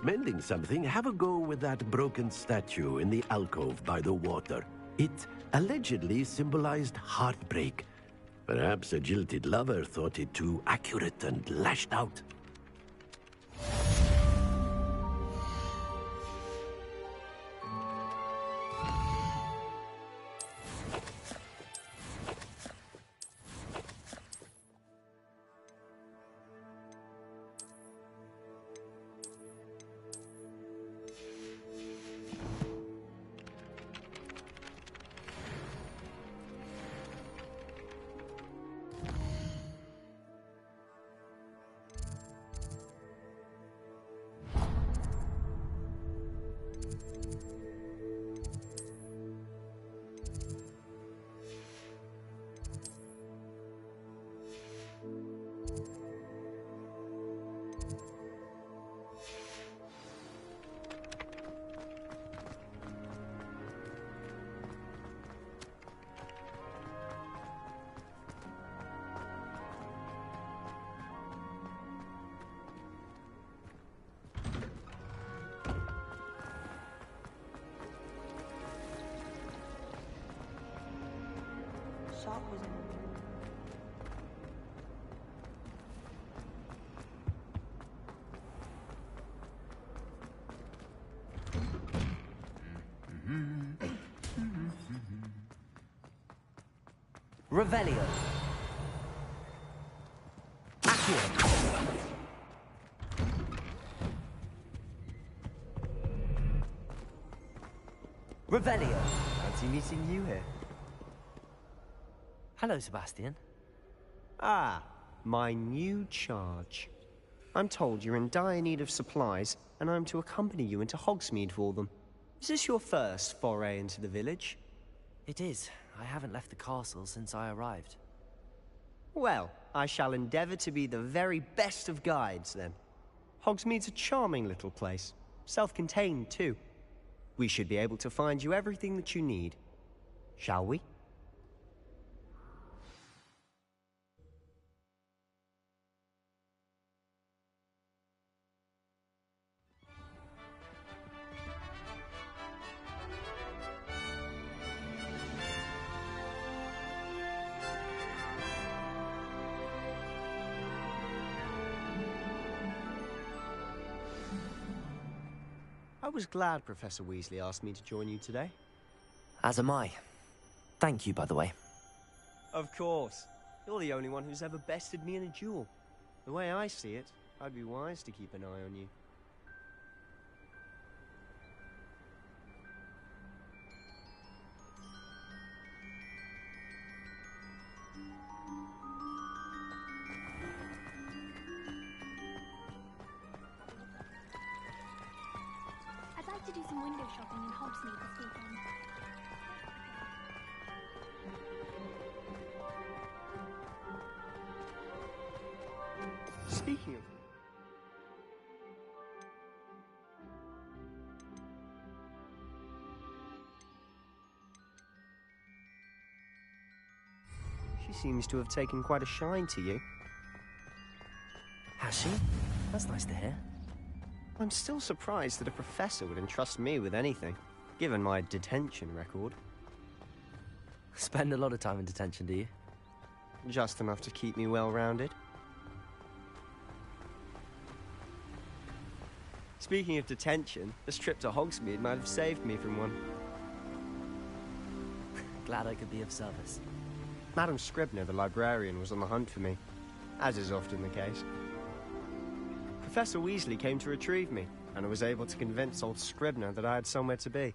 Mending something, have a go with that broken statue in the alcove by the water. It allegedly symbolized heartbreak. Perhaps a jilted lover thought it too accurate and lashed out. Revelio. Accio. Revelio. Fancy meeting you here. Hello, Sebastian. Ah, my new charge. I'm told you're in dire need of supplies, and I'm to accompany you into Hogsmeade for them. Is this your first foray into the village? It is. I haven't left the castle since I arrived. Well, I shall endeavor to be the very best of guides, then. Hogsmeade's a charming little place. Self-contained, too. We should be able to find you everything that you need. Shall we? I was glad Professor Weasley asked me to join you today. As am I. Thank you, by the way. Of course. You're the only one who's ever bested me in a duel. The way I see it, I'd be wise to keep an eye on you. I'd like to do some window shopping in Hogsmeade this weekend. Speaking of... She seems to have taken quite a shine to you. Has she? That's nice to hear. I'm still surprised that a professor would entrust me with anything, given my detention record. Spend a lot of time in detention, do you? Just enough to keep me well-rounded. Speaking of detention, this trip to Hogsmeade might have saved me from one. Glad I could be of service. Madam Scribner, the librarian, was on the hunt for me, as is often the case. Professor Weasley came to retrieve me, and I was able to convince old Scribner that I had somewhere to be.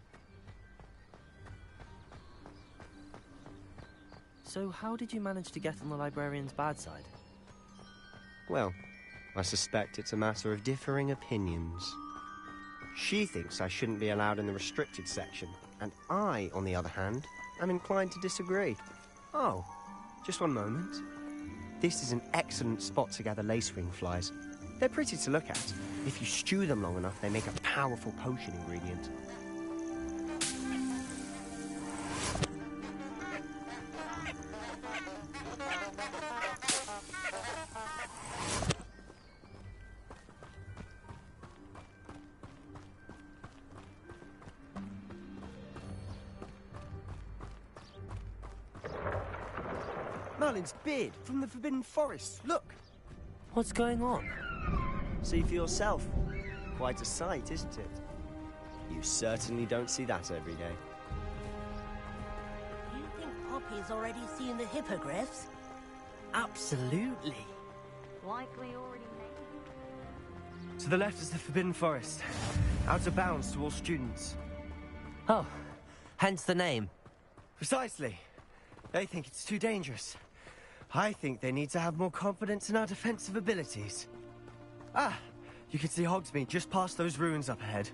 So how did you manage to get on the librarian's bad side? Well, I suspect it's a matter of differing opinions. She thinks I shouldn't be allowed in the restricted section, and I, on the other hand, am inclined to disagree. Oh, just one moment. This is an excellent spot to gather lacewing flies. They're pretty to look at. If you stew them long enough, they make a powerful potion ingredient. Merlin's beard from the Forbidden Forest. Look. What's going on? See for yourself. Quite a sight, isn't it? You certainly don't see that every day. You think Poppy's already seen the hippogriffs? Absolutely. Likely already made. To the left is the Forbidden Forest. Out of bounds to all students. Oh, hence the name. Precisely. They think it's too dangerous. I think they need to have more confidence in our defensive abilities. Ah, you can see Hogsmeade just past those ruins up ahead.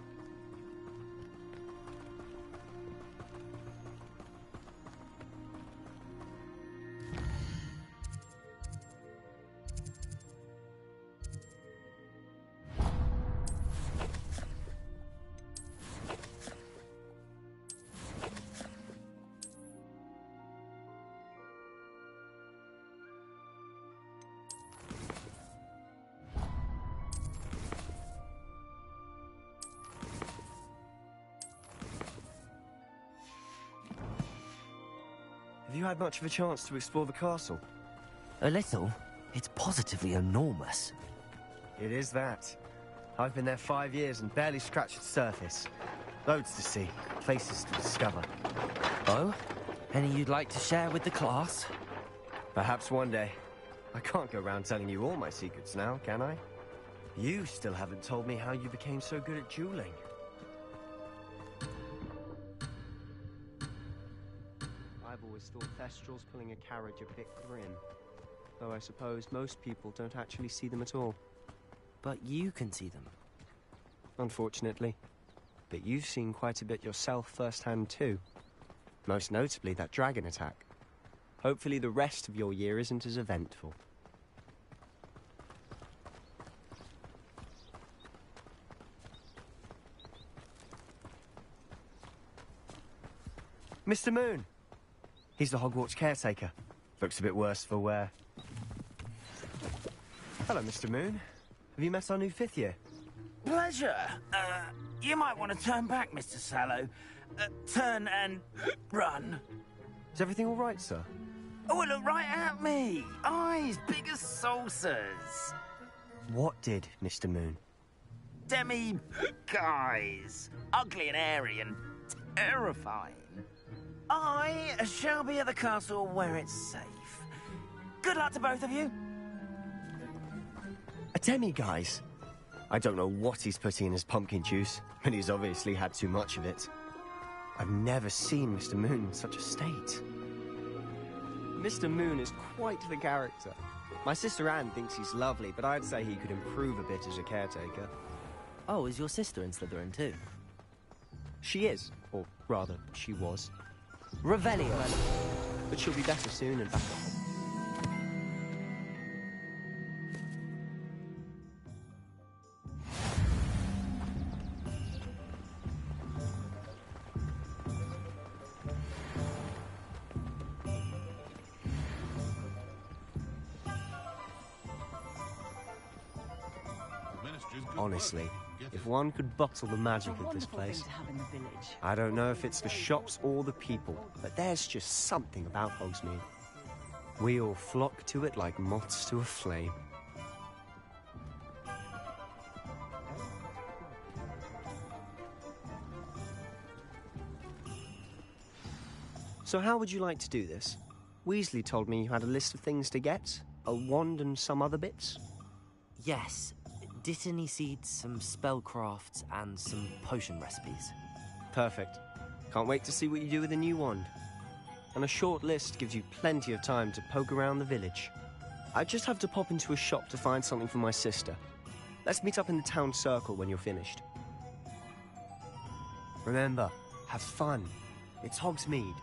Have you had much of a chance to explore the castle? A little. It's positively enormous. It is that. I've been there 5 years and barely scratched the surface. Loads to see, places to discover. Oh? Any you'd like to share with the class? Perhaps one day. I can't go around telling you all my secrets now, can I? You still haven't told me how you became so good at dueling. I've always thought Thestrals pulling a carriage a bit grim. Though I suppose most people don't actually see them at all. But you can see them. Unfortunately. But you've seen quite a bit yourself firsthand too. Most notably that dragon attack. Hopefully the rest of your year isn't as eventful. Mr. Moon! He's the Hogwarts caretaker. Looks a bit worse for wear. Hello, Mr. Moon. Have you met our new 5th year? Pleasure. You might want to turn back, Mr. Sallow. Turn and run. Is everything all right, sir? Oh, look right at me. Eyes big as saucers. What did, Mr. Moon? Demi guys. Ugly and airy and terrifying. I shall be at the castle where it's safe. Good luck to both of you. A demi-guise? I don't know what he's putting in his pumpkin juice, but he's obviously had too much of it. I've never seen Mr. Moon in such a state. Mr. Moon is quite the character. My sister Anne thinks he's lovely, but I'd say he could improve a bit as a caretaker. Oh, is your sister in Slytherin too? She is, or rather, she was. Revelio. But she'll be better soon and back at home. Honestly, if one could bottle the magic of this place. I don't know if it's the shops or the people, but there's just something about Hogsmeade. We all flock to it like moths to a flame. So how would you like to do this? Weasley told me you had a list of things to get, a wand and some other bits. Yes. Dittany seeds, some spellcrafts, and some potion recipes. Perfect. Can't wait to see what you do with the new wand. And a short list gives you plenty of time to poke around the village. I just have to pop into a shop to find something for my sister. Let's meet up in the town circle when you're finished. Remember, have fun. It's Hogsmeade.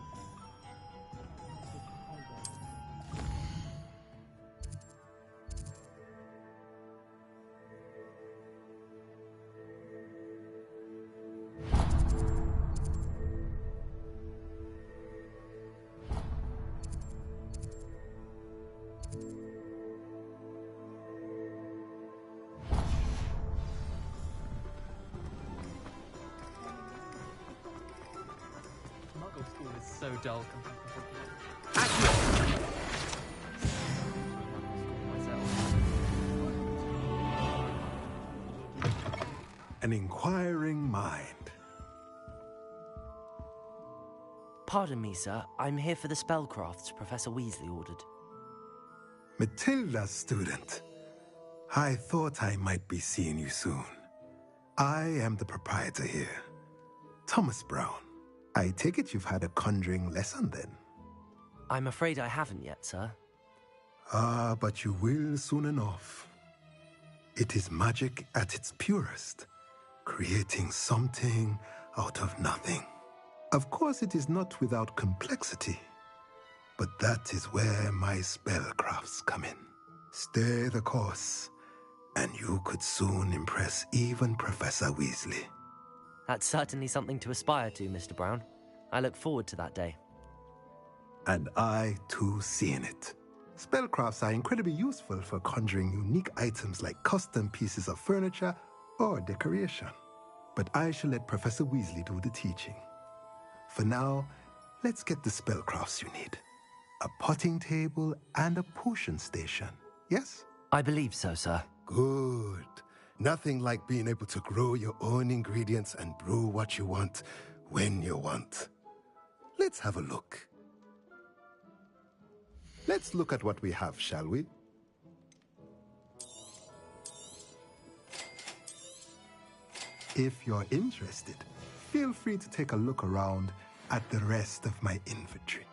Muggle school is so dull compared to an inquiring mind. Pardon me, sir. I'm here for the spellcrafts Professor Weasley ordered. Matilda's student. I thought I might be seeing you soon. I am the proprietor here, Thomas Brown. I take it you've had a conjuring lesson then? I'm afraid I haven't yet, sir. Ah, but you will soon enough. It is magic at its purest, creating something out of nothing. Of course, it is not without complexity, but that is where my spellcrafts come in. Stay the course, and you could soon impress even Professor Weasley. That's certainly something to aspire to, Mr. Brown. I look forward to that day. And I, too, see in it. Spellcrafts are incredibly useful for conjuring unique items like custom pieces of furniture or decoration. But I shall let Professor Weasley do the teaching. For now, let's get the spellcrafts you need. A potting table and a potion station, yes? I believe so, sir. Good. Nothing like being able to grow your own ingredients and brew what you want when you want. Let's have a look. Let's look at what we have, shall we? If you're interested, feel free to take a look around at the rest of my inventory.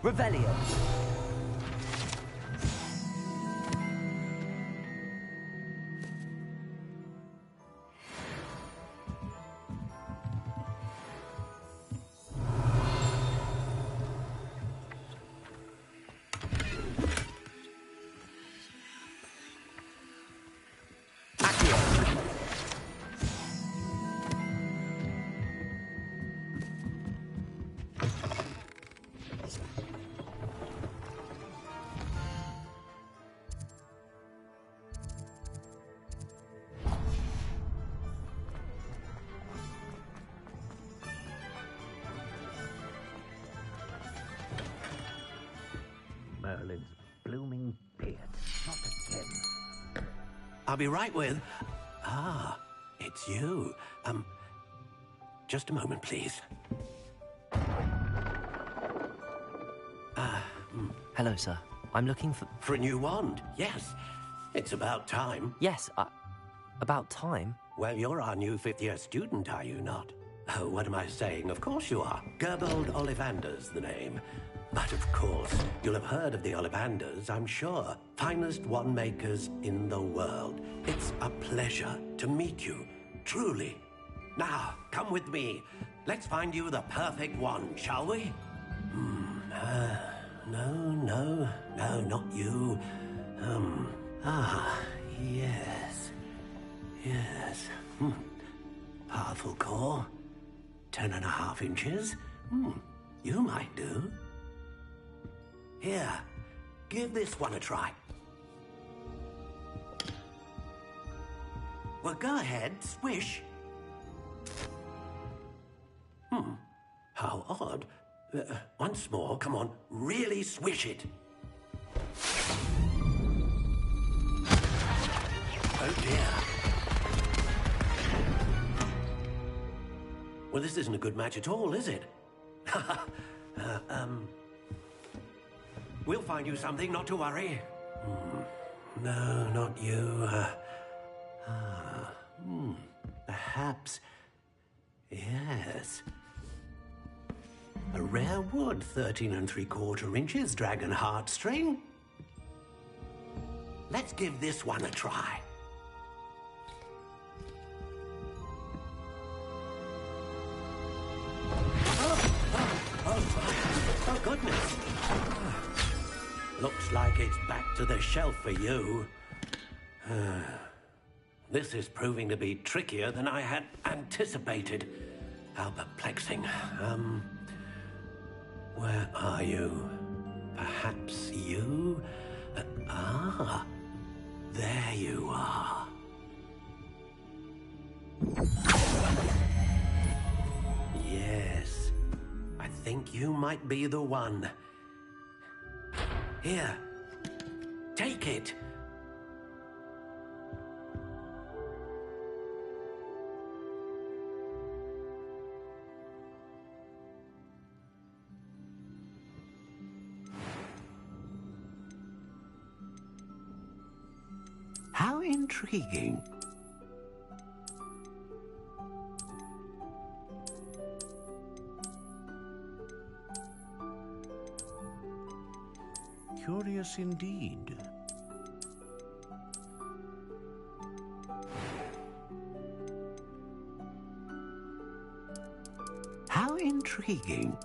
Revelio. Merlin's blooming beard. Not again. I'll be right with... Ah, it's you. Just a moment, please. Hello, sir. I'm looking for... For a new wand, yes. It's about time. Yes, about time? Well, you're our new fifth-year student, are you not? Oh, what am I saying? Of course you are. Gerbold Ollivander's the name. But of course, you'll have heard of the Ollivanders, I'm sure. Finest wand makers in the world. It's a pleasure to meet you, truly. Now, come with me. Let's find you the perfect wand, shall we? No, not you. Yes. Powerful core. 10.5 inches. You might do. Here, give this one a try. Well, go ahead, swish. How odd. Once more, come on, really swish it. Oh dear. Well, this isn't a good match at all, is it? We'll find you something, not to worry. No, not you. Perhaps. Yes. A rare wood, 13 3/4 inches, dragon heartstring. Let's give this one a try. Oh, goodness. Looks like it's back to the shelf for you. This is proving to be trickier than I had anticipated. How perplexing. Where are you? Perhaps you? There you are. Yes, I think you might be the one. Here, take it. How intriguing. Curious indeed. How intriguing.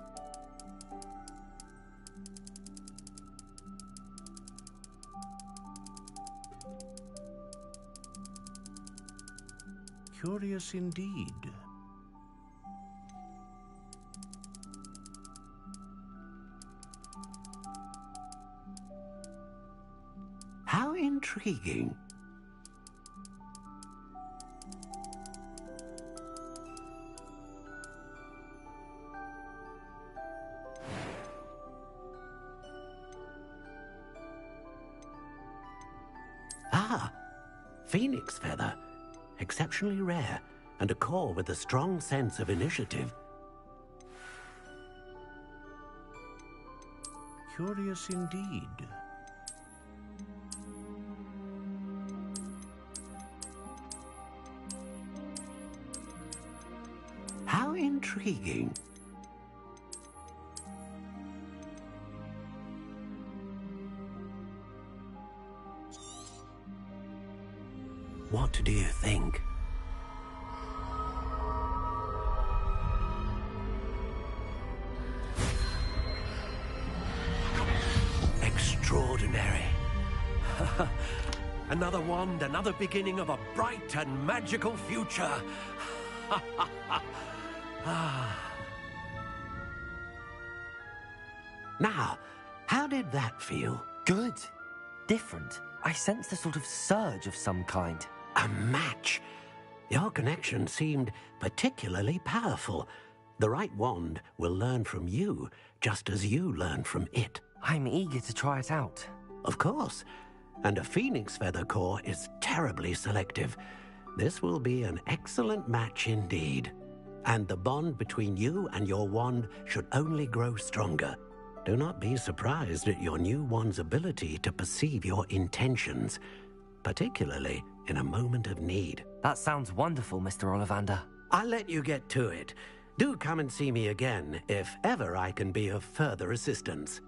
Curious indeed. How intriguing. Ah, phoenix feather. Exceptionally rare, and a core with a strong sense of initiative. Curious indeed. How intriguing. What do you think? Extraordinary. Another wand, another beginning of a bright and magical future. Now, how did that feel? Good. Different. I sensed a sort of surge of some kind. A match. Your connection seemed particularly powerful. The right wand will learn from you, just as you learn from it. I'm eager to try it out. Of course. And a phoenix feather core is terribly selective. This will be an excellent match indeed. And the bond between you and your wand should only grow stronger. Do not be surprised at your new wand's ability to perceive your intentions, particularly in a moment of need. That sounds wonderful, Mr. Ollivander. I'll let you get to it. Do come and see me again if ever I can be of further assistance.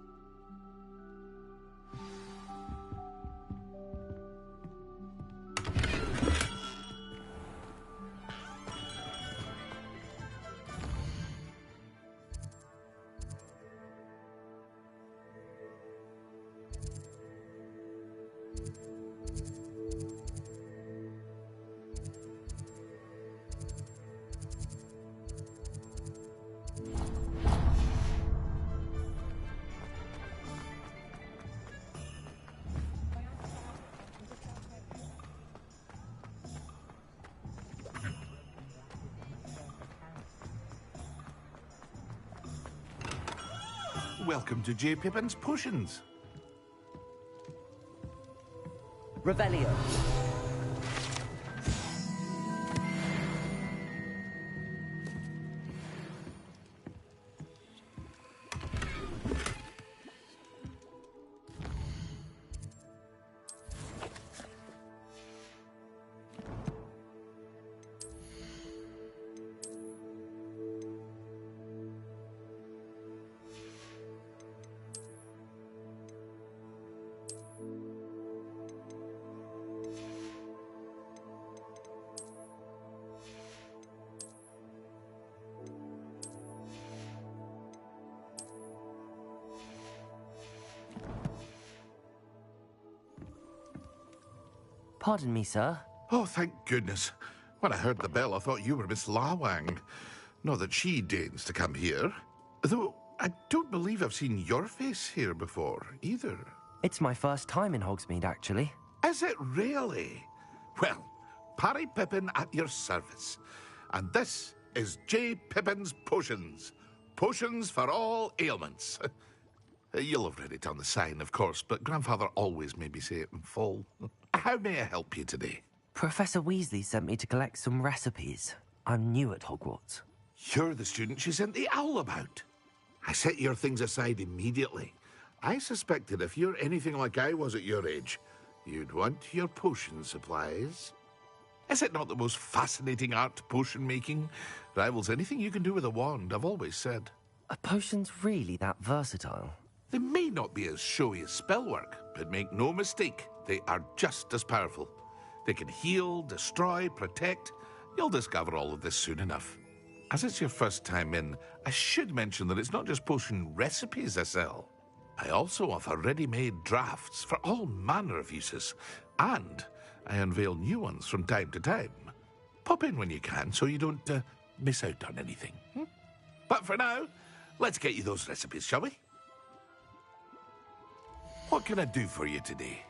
Welcome to J. Pippin's Potions. Revelio. Pardon me, sir. Oh, thank goodness. When I heard the bell, I thought you were Miss Lawang. Not that she deigns to come here. Though, I don't believe I've seen your face here before, either. It's my first time in Hogsmeade, actually. Is it really? Well, Parry Pippin at your service. And this is J. Pippin's Potions. Potions for all ailments. You'll have read it on the sign, of course, but Grandfather always made me say it in full. How may I help you today? Professor Weasley sent me to collect some recipes. I'm new at Hogwarts. You're the student she sent the owl about. I set your things aside immediately. I suspected if you're anything like I was at your age, you'd want your potion supplies. Is it not the most fascinating art, potion making? Rivals anything you can do with a wand, I've always said. Are potions really that versatile? They may not be as showy as spellwork, but make no mistake, they are just as powerful. They can heal, destroy, protect. You'll discover all of this soon enough. As it's your first time in, I should mention that it's not just potion recipes I sell. I also offer ready-made drafts for all manner of uses, and I unveil new ones from time to time. Pop in when you can so you don't miss out on anything. But for now, let's get you those recipes, shall we? What can I do for you today?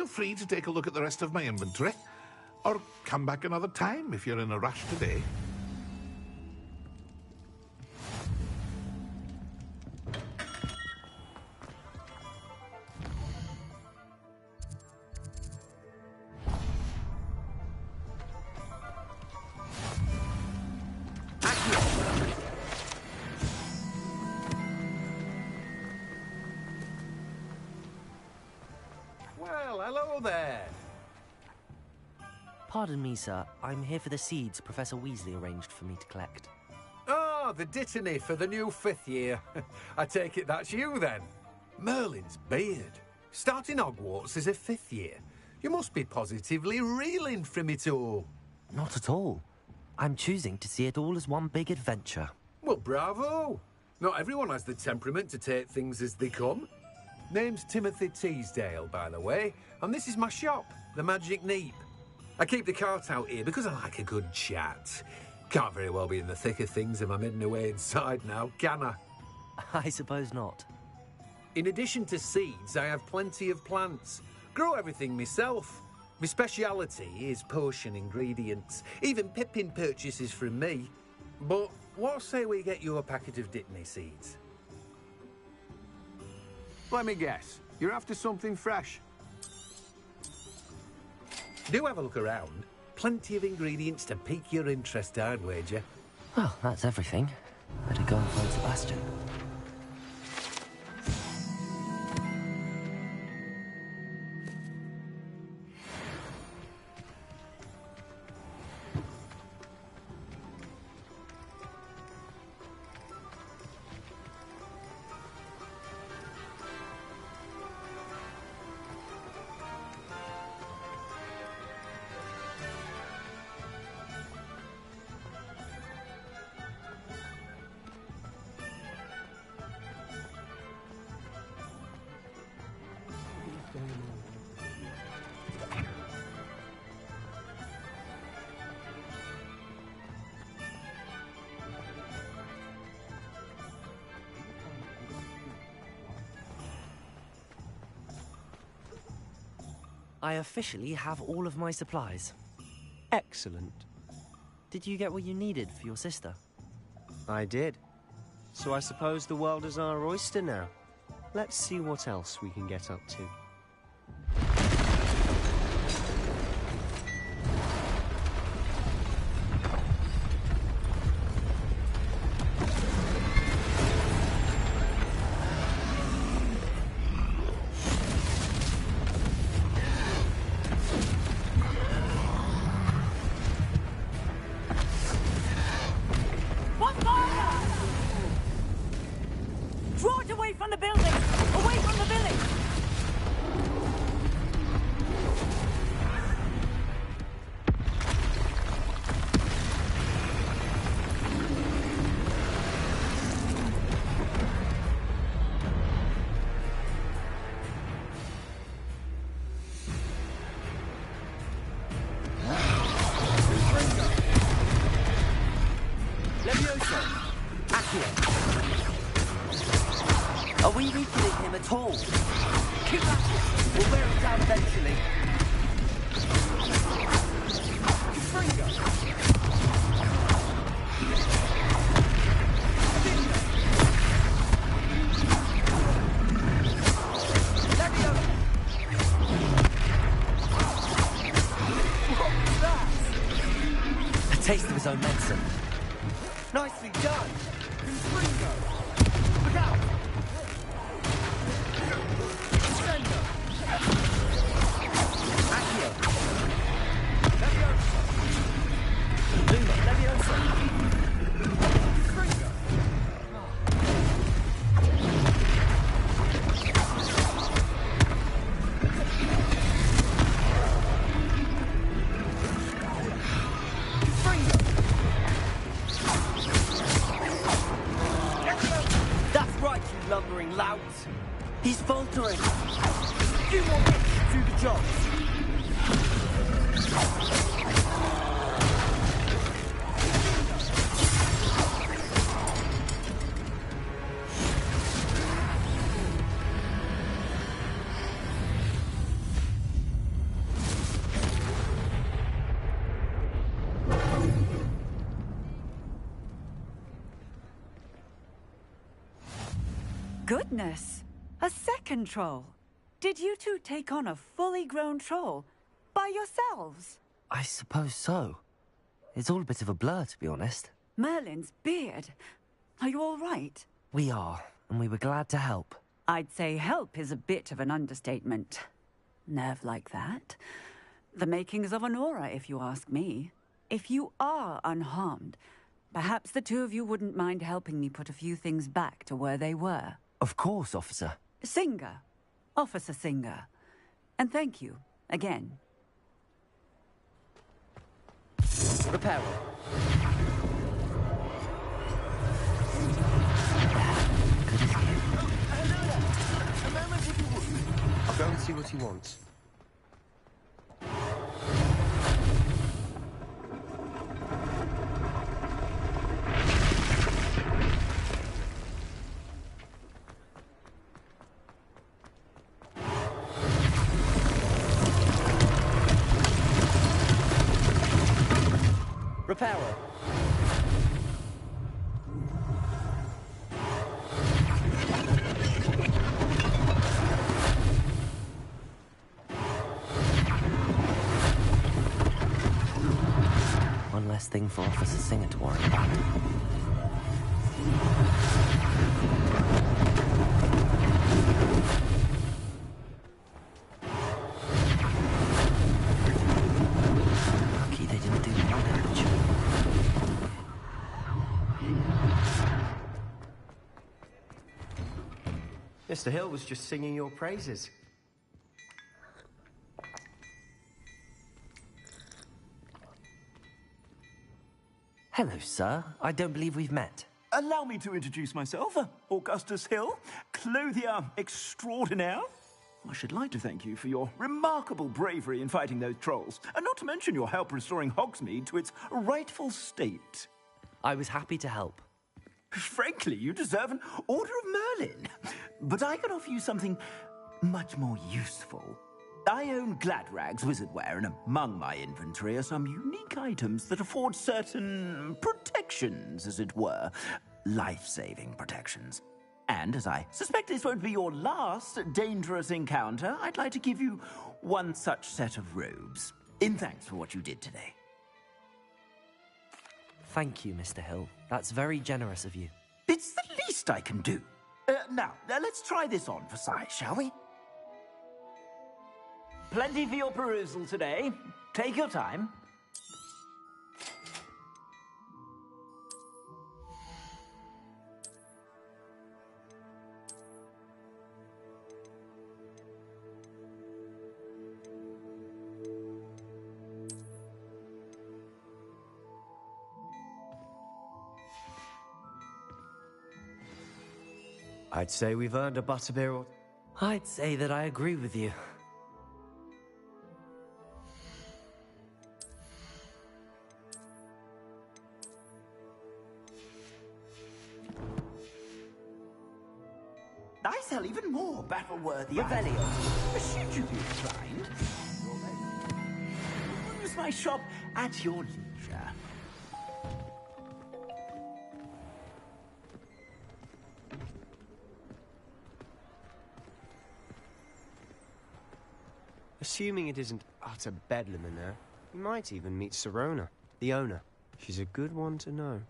feel free to take a look at the rest of my inventory. Or come back another time if you're in a rush today. Well, hello there. Pardon me, sir. I'm here for the seeds Professor Weasley arranged for me to collect. Oh, the dittany for the new 5th year. I take it that's you, then. Merlin's beard. Starting Hogwarts as a 5th year. You must be positively reeling from it all. Not at all. I'm choosing to see it all as one big adventure. Well, bravo. Not everyone has the temperament to take things as they come. Name's Timothy Teasdale, by the way, and this is my shop, the Magic Neep. I keep the cart out here because I like a good chat. Can't very well be in the thick of things if I'm hidden away inside now, can I? I suppose not. In addition to seeds, I have plenty of plants. Grow everything myself. My speciality is potion ingredients. Even Pippin purchases from me. But what say we get you a packet of Dittany seeds? Let me guess. You're after something fresh. Do have a look around. Plenty of ingredients to pique your interest, I'd wager. Well, that's everything. Better go and find Sebastian. I officially have all of my supplies. Excellent. Did you get what you needed for your sister? I did. So I suppose the world is our oyster now. Let's see what else we can get up to. Are we weakening him at all? Keep at it! We'll wear him down eventually. A taste of his own medicine. Nicely done! Look out! Lumbering louts. He's faltering. You want me to do the job? Goodness! A second troll! Did you two take on a fully grown troll by yourselves? I suppose so. It's all a bit of a blur, to be honest. Merlin's beard. Are you all right? We are, and we were glad to help. I'd say help is a bit of an understatement. Nerve like that. The makings of an aura, if you ask me. If you are unharmed, perhaps the two of you wouldn't mind helping me put a few things back to where they were. Of course, officer. Singer. Officer Singer. And thank you, again. Reparo. I'll go and see what he wants. Reparo. One less thing for Officer Singer to worry about. Lucky they didn't do more damage. Mr. Hill was just singing your praises. Hello, sir. I don't believe we've met. Allow me to introduce myself, Augustus Hill, clothier extraordinaire. I should like to thank you for your remarkable bravery in fighting those trolls, and not to mention your help restoring Hogsmeade to its rightful state. I was happy to help. Frankly, you deserve an Order of Merlin. But I can offer you something much more useful. I own Gladrag's wizardware, and among my inventory are some unique items that afford certain protections, as it were. Life-saving protections. And as I suspect this won't be your last dangerous encounter, I'd like to give you one such set of robes, in thanks for what you did today. Thank you, Mr. Hill. That's very generous of you. It's the least I can do. Now, let's try this on for size, shall we? Plenty for your perusal today. Take your time. I'd say we've earned a butterbeer or... I'd say that I agree with you. I sell even more battle-worthy items. Should you be inclined, use my shop at your leisure. Assuming it isn't utter bedlam in there, you might even meet Sirona, the owner. She's a good one to know.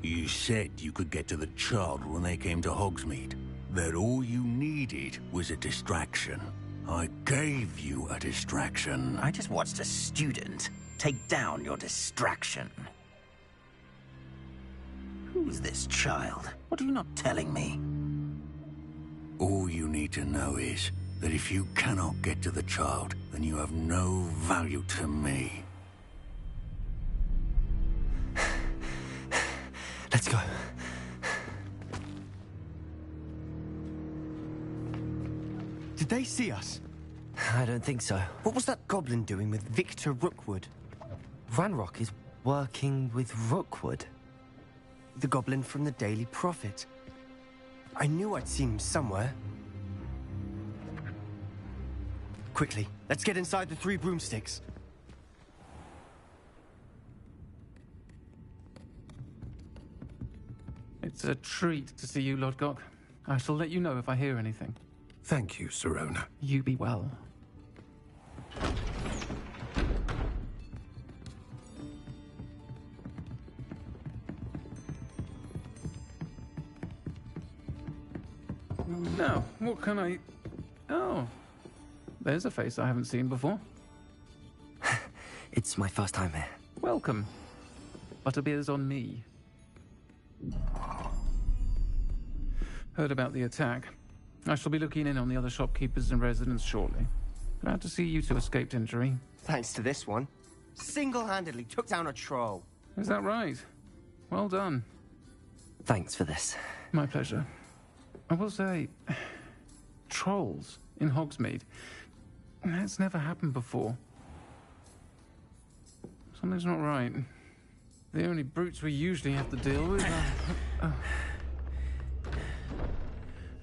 You said you could get to the child when they came to Hogsmeade. That all you needed was a distraction. I gave you a distraction. I just watched a student take down your distraction. Who's this child? What are you not telling me? All you need to know is that if you cannot get to the child, then you have no value to me. Let's go. Did they see us? I don't think so. What was that goblin doing with Victor Rookwood? Ranrock is Working with Rookwood? The goblin from the Daily Prophet. I knew I'd seen him somewhere. Quickly, let's get inside the 3 broomsticks. It's a treat to see you, Lodgok. I shall let you know if I hear anything. Thank you, Sirona. You be well. Now, what can I... Oh, there's a face I haven't seen before. It's my first time here. Welcome. Butterbeer's on me. Heard about the attack. I shall be looking in on the other shopkeepers and residents shortly. Glad to see you two escaped injury. Thanks to this one. Single-handedly took down a troll. Is that right? Well done. Thanks for this. My pleasure. I will say, trolls in Hogsmeade. That's never happened before. Something's not right. The only brutes we usually have to deal with are...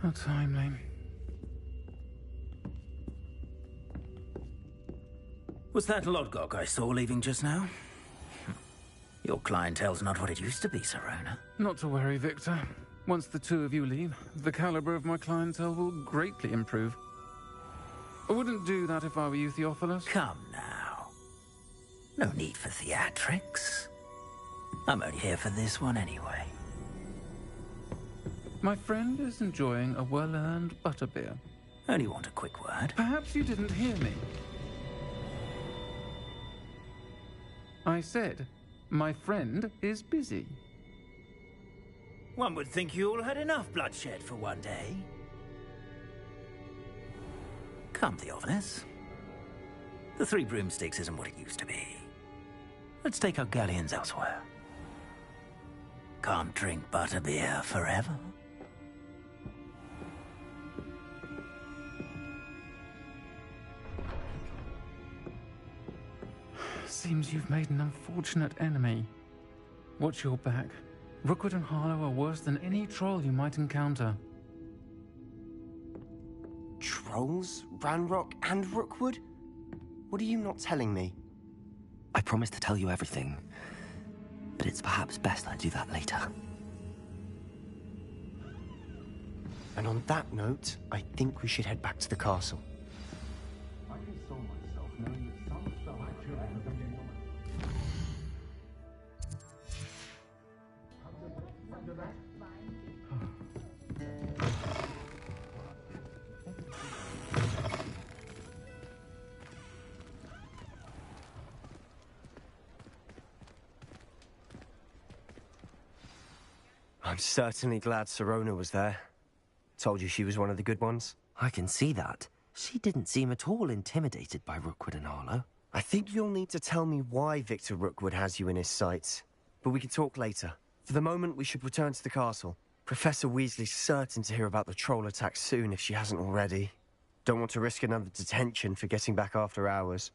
How timely. Was that Lodgok I saw leaving just now? Your clientele's not what it used to be, Sirona. Not to worry, Victor. Once the 2 of you leave, the caliber of my clientele will greatly improve. I wouldn't do that if I were you, Theophilus. Come now. No need for theatrics. I'm only here for this one anyway. My friend is enjoying a well-earned butterbeer. Only want a quick word. Perhaps you didn't hear me. I said, my friend is busy. One would think you all had enough bloodshed for one day. Come, Theophilus. The 3 broomsticks isn't what it used to be. Let's take our galleons elsewhere. Can't drink butterbeer forever. Seems you've made an unfortunate enemy. Watch your back. Rookwood and Harlow are worse than any troll you might encounter. Trolls? Ranrock and Rookwood? What are you not telling me? I promised to tell you everything, but it's perhaps best I do that later. And on that note, I think we should head back to the castle. I console myself knowing that some stuff actually I'm certainly glad Sirona was there. Told you she was one of the good ones. I can see that. She didn't seem at all intimidated by Rookwood and Harlow. I think you'll need to tell me why Victor Rookwood has you in his sights. But we can talk later. For the moment, we should return to the castle. Professor Weasley's certain to hear about the troll attack soon if she hasn't already. Don't want to risk another detention for getting back after hours.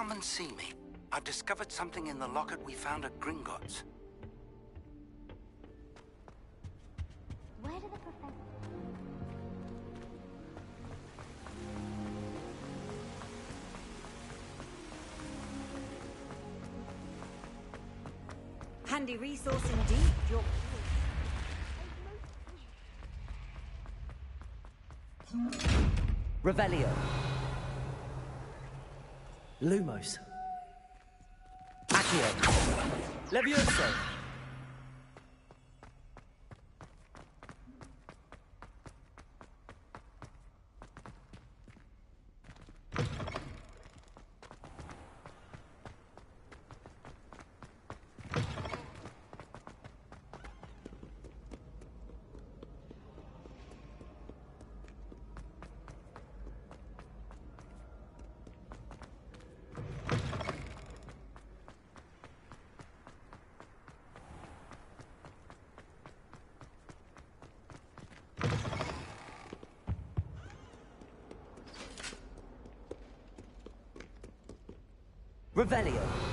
Come and see me. I've discovered something in the locket we found at Gringotts. Where did the professor... Handy resource indeed. Your... Revelio. Lumos. Accio. Levioso. Revelio.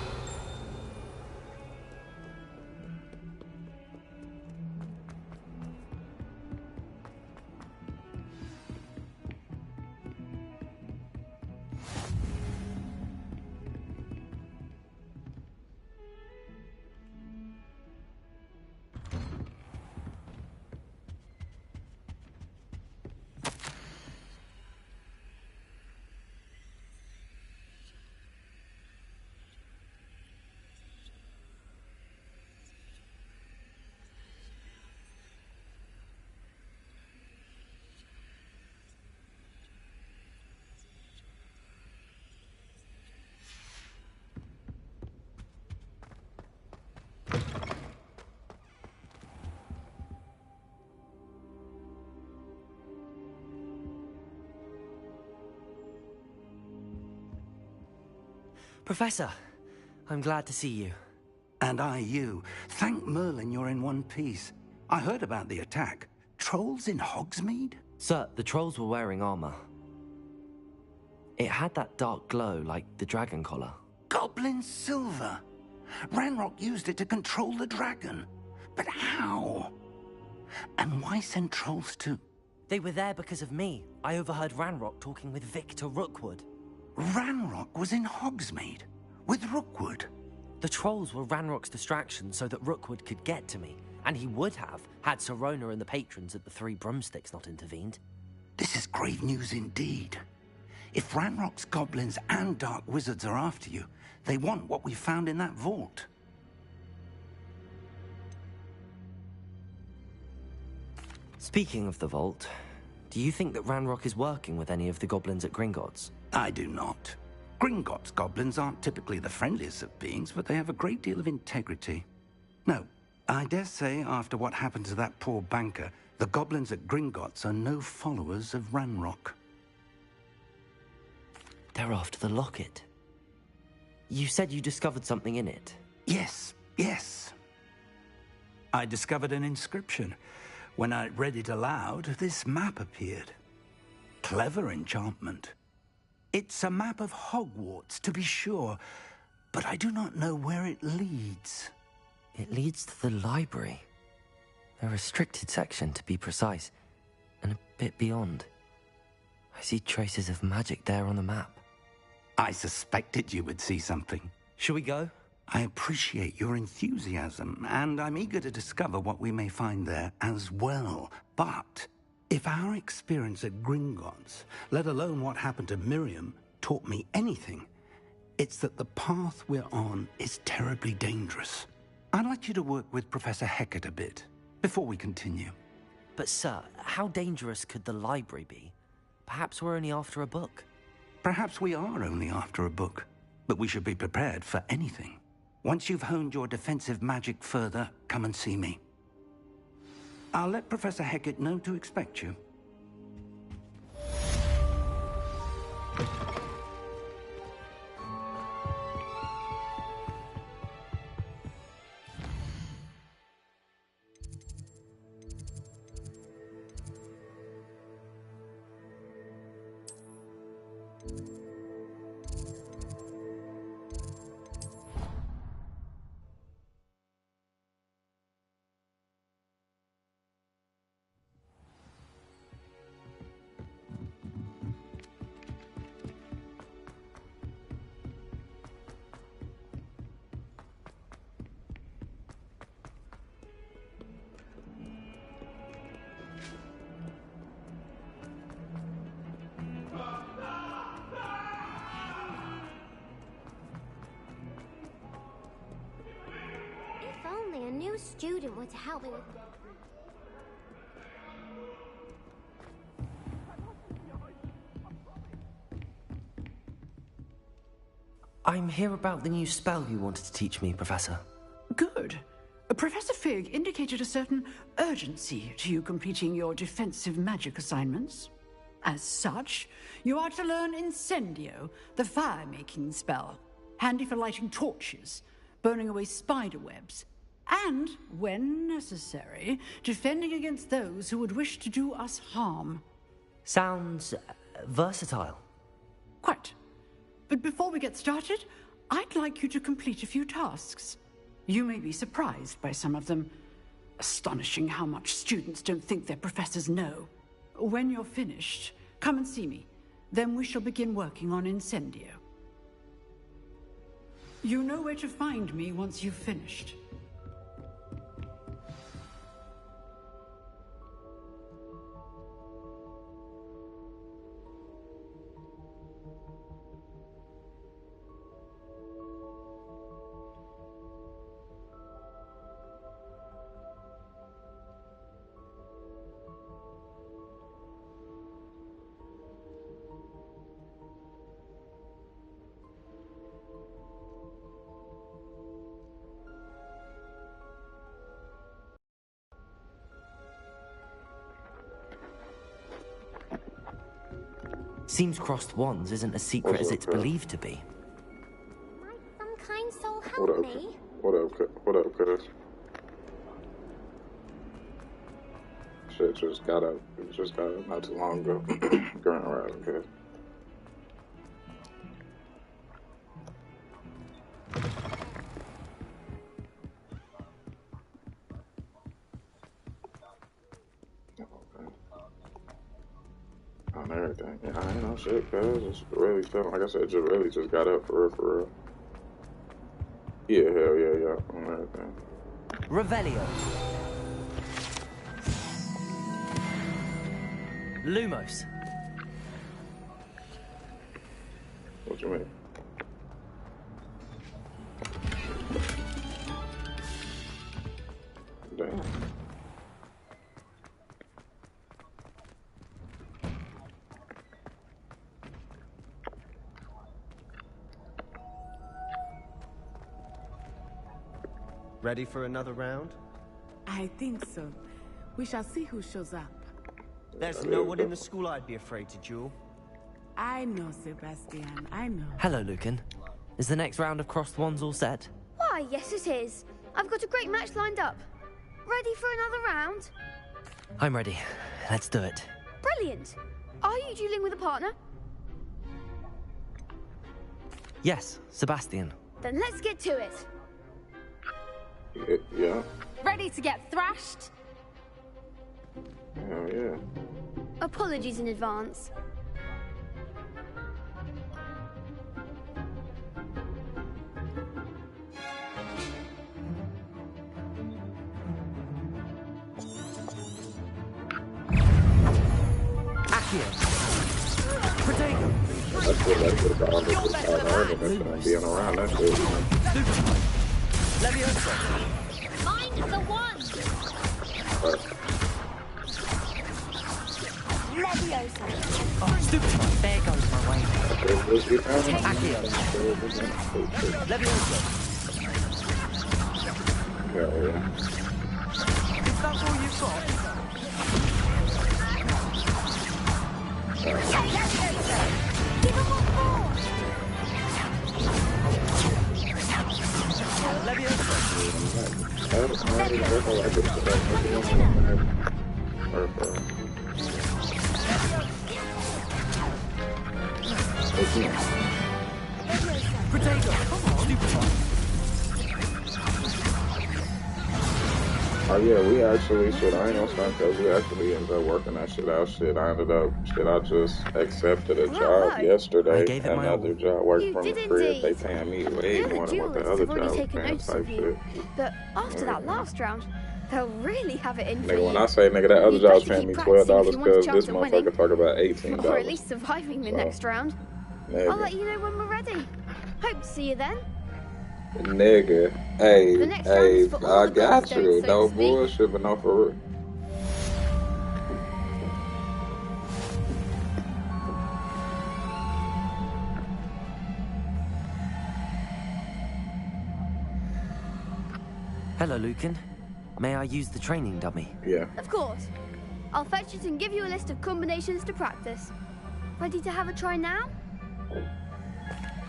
Professor, I'm glad to see you. And I you. Thank Merlin you're in one piece. I heard about the attack. Trolls in Hogsmeade? Sir, the trolls were wearing armor. It had that dark glow like the dragon collar. Goblin silver! Ranrock used it to control the dragon. But how? And why send trolls to... They were there because of me. I overheard Ranrock talking with Victor Rookwood. Ranrock was in Hogsmeade? With Rookwood? The trolls were Ranrock's distraction so that Rookwood could get to me. And he would have, had Sirona and the patrons at the Three Broomsticks not intervened. This is grave news indeed. If Ranrock's goblins and dark wizards are after you, they want what we found in that vault. Speaking of the vault, do you think that Ranrock is working with any of the goblins at Gringotts? I do not. Gringotts goblins aren't typically the friendliest of beings, but they have a great deal of integrity. No, I dare say after what happened to that poor banker, the goblins at Gringotts are no followers of Ranrock. They're after the locket. You said you discovered something in it. Yes. I discovered an inscription. When I read it aloud, this map appeared. Clever enchantment. It's a map of Hogwarts, to be sure, but I do not know where it leads. It leads to the library. The restricted section, to be precise, and a bit beyond. I see traces of magic there on the map. I suspected you would see something. Shall we go? I appreciate your enthusiasm, and I'm eager to discover what we may find there as well. But if our experience at Gringotts, let alone what happened to Miriam, taught me anything, it's that the path we're on is terribly dangerous. I'd like you to work with Professor Hecat a bit before we continue. But sir, how dangerous could the library be? Perhaps we're only after a book. Perhaps we are only after a book, but we should be prepared for anything. Once you've honed your defensive magic further, come and see me. I'll let Professor Hecat know to expect you. new student were to help me with... I'm here about the new spell you wanted to teach me, Professor. Good. Professor Fig indicated a certain urgency to you completing your defensive magic assignments. As such, you are to learn Incendio, the fire-making spell, handy for lighting torches, burning away spider webs, and, when necessary, defending against those who would wish to do us harm. Sounds versatile. Quite. But before we get started, I'd like you to complete a few tasks. You may be surprised by some of them. Astonishing how much students don't think their professors know. When you're finished, come and see me. Then we shall begin working on Incendio. You know where to find me once you've finished. Seems crossed wands isn't as secret as it's believed to be. Might some kind soul help me? What up, cuz? Shit just got up. It just got up not too long ago. Grand Rising, cuz. On everything. Yeah, I ain't no shit, cuz. It's really feeling, like I said, just got up for real. Yeah, hell yeah. On everything. Revelio. Lumos. What you mean? Damn. Ready for another round? I think so. We shall see who shows up. There's no one in the school I'd be afraid to duel. I know, Sebastian. I know. Hello, Lucan. Is the next round of crossed wands all set? Why, yes it is. I've got a great match lined up. Ready for another round? I'm ready. Let's do it. Brilliant. Are you dueling with a partner? Yes, Sebastian. Then let's get to it. Yeah. Ready to get thrashed? Hell yeah. Apologies in advance. Accio. Protego. That's good for all this that's gonna be around that shit. Levioso. Mind the one. Levioso. Oh, stupid. There goes my way. Accio. Levioso. Yeah. Is that all you've got? Give him one more. Potato, come on. Oh yeah, we actually, I ain't gonna stop because we actually ended up working that shit out. I just accepted a job yesterday, another job, working from the crib. They paying me way more than what the other job was paying type shit. But after that last round, they'll really have it in for Nigga, you. when I say nigga, that other job's paying me $12 because this motherfucker talk about $18. Or at least surviving the next round. Nigga. I'll let you know when we're ready. Hope to see you then. Nigga. Hey, The next round hey, is for all I the got gobstones, you. so No to speak. bullshit, but no for real. Hello, Lucan. May I use the training dummy? Yeah. Of course. I'll fetch it and give you a list of combinations to practice. Ready to have a try now?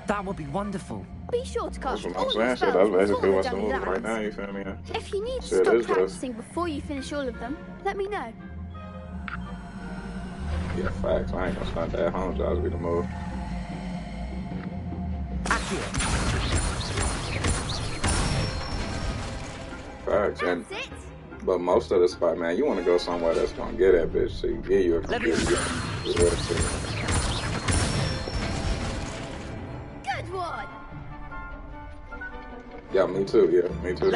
That would be wonderful. Be sure to That's cast what all I'm your saying. Shit, spells that's basically before the what's the dummy move right lands. now, you feel me? If you need to Shit, stop is this. practicing before you finish all of them, let me know. Yeah, facts. I ain't gonna stunt that. Home jobs be the move. Facts. And but most of the spot, man, you want to go somewhere that's gonna get that bitch. So you get you a computer. Good one. Yeah, me too. Yeah, me too.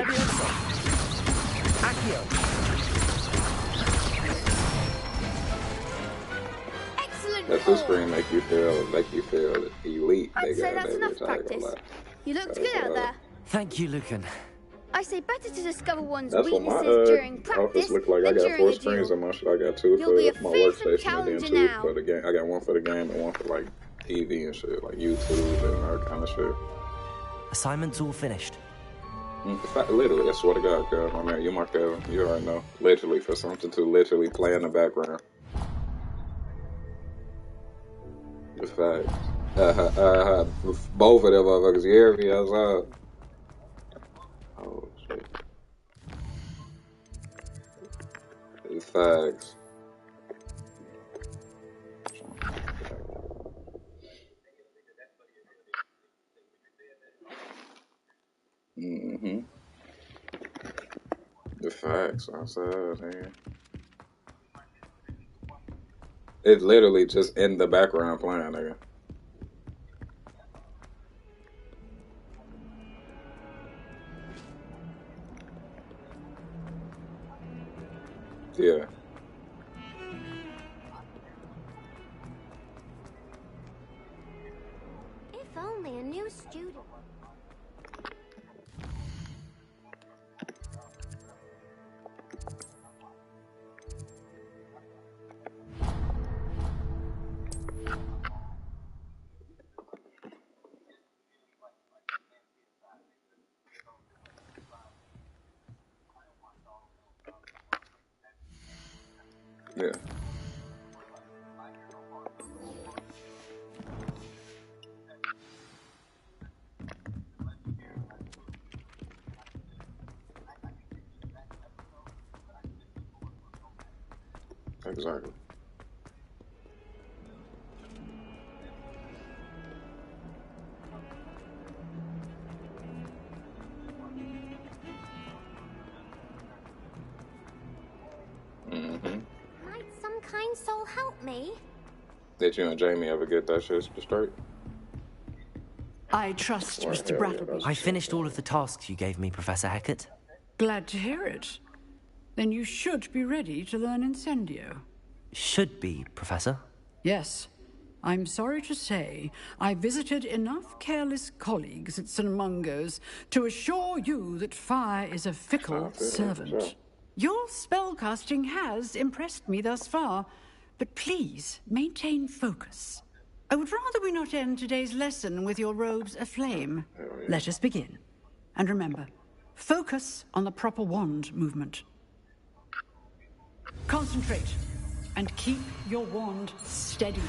Excellent. That's the screen make you feel elite. I'd say got that's that enough bitch, I ain't gonna practice. lie. You looked good out there. Thank you, Lucan. I say better to discover one's That's what my weaknesses during office practice look like. I than got during 4 a screens duel. on my shit. I got 2 You'll be for a my fearsome workstation and then challenger 2 now. for the game. I got 1 for the game and 1 for like TV and shit, like YouTube and all kind of shit. Assignment's all finished. Literally, I swear to God, girl, my man, you my cousin. You already know. Literally, for something to literally play in the background. The fact. Both of them motherfuckers, you hear me? Oh, shit. The facts. Mm-hmm. The facts, outside, man. It's literally just in the background playing, nigga. Yeah. If only a new student. Yeah. Exactly. Mm-hmm. Might some kind soul help me? Did you and Jamie ever get that shit straight? I trust Mr. Brattleby. I finished all of the tasks you gave me, Professor Hecat. Glad to hear it. Then you should be ready to learn Incendio. Should be, Professor. Yes. I'm sorry to say, I visited enough careless colleagues at St. Mungo's to assure you that fire is a fickle servant. Your spellcasting has impressed me thus far, but please maintain focus. I would rather we not end today's lesson with your robes aflame. Let us begin. And remember, focus on the proper wand movement. Concentrate and keep your wand steady.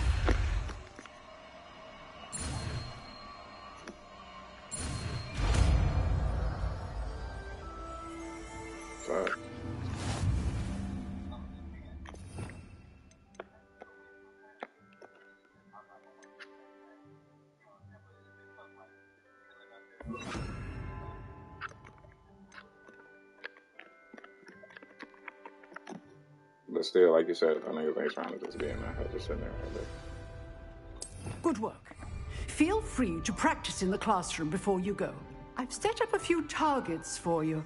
But still, like you said, I niggas ain't trying to just be in there. Just sitting there right there. Good work. Feel free to practice in the classroom before you go. I've set up a few targets for you.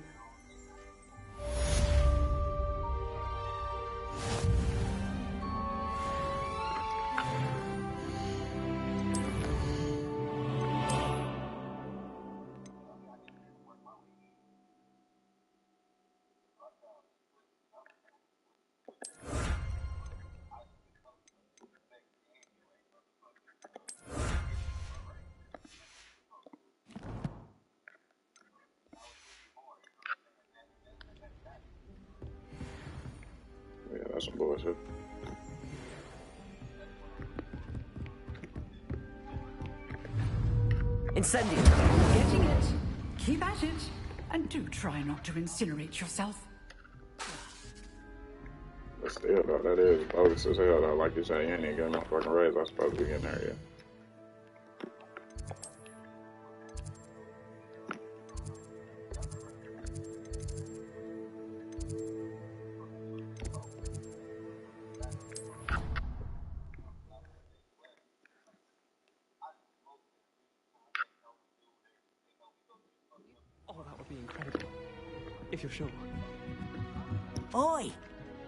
That's some bullshit. Incendio! Getting it. Keep at it. And do try not to incinerate yourself. But still, though, that is bogus as hell, though. Like you say, you ain't even getting no fucking raise. I'm supposed to be getting there yet. Oh, that would be incredible. If you're sure. Oi!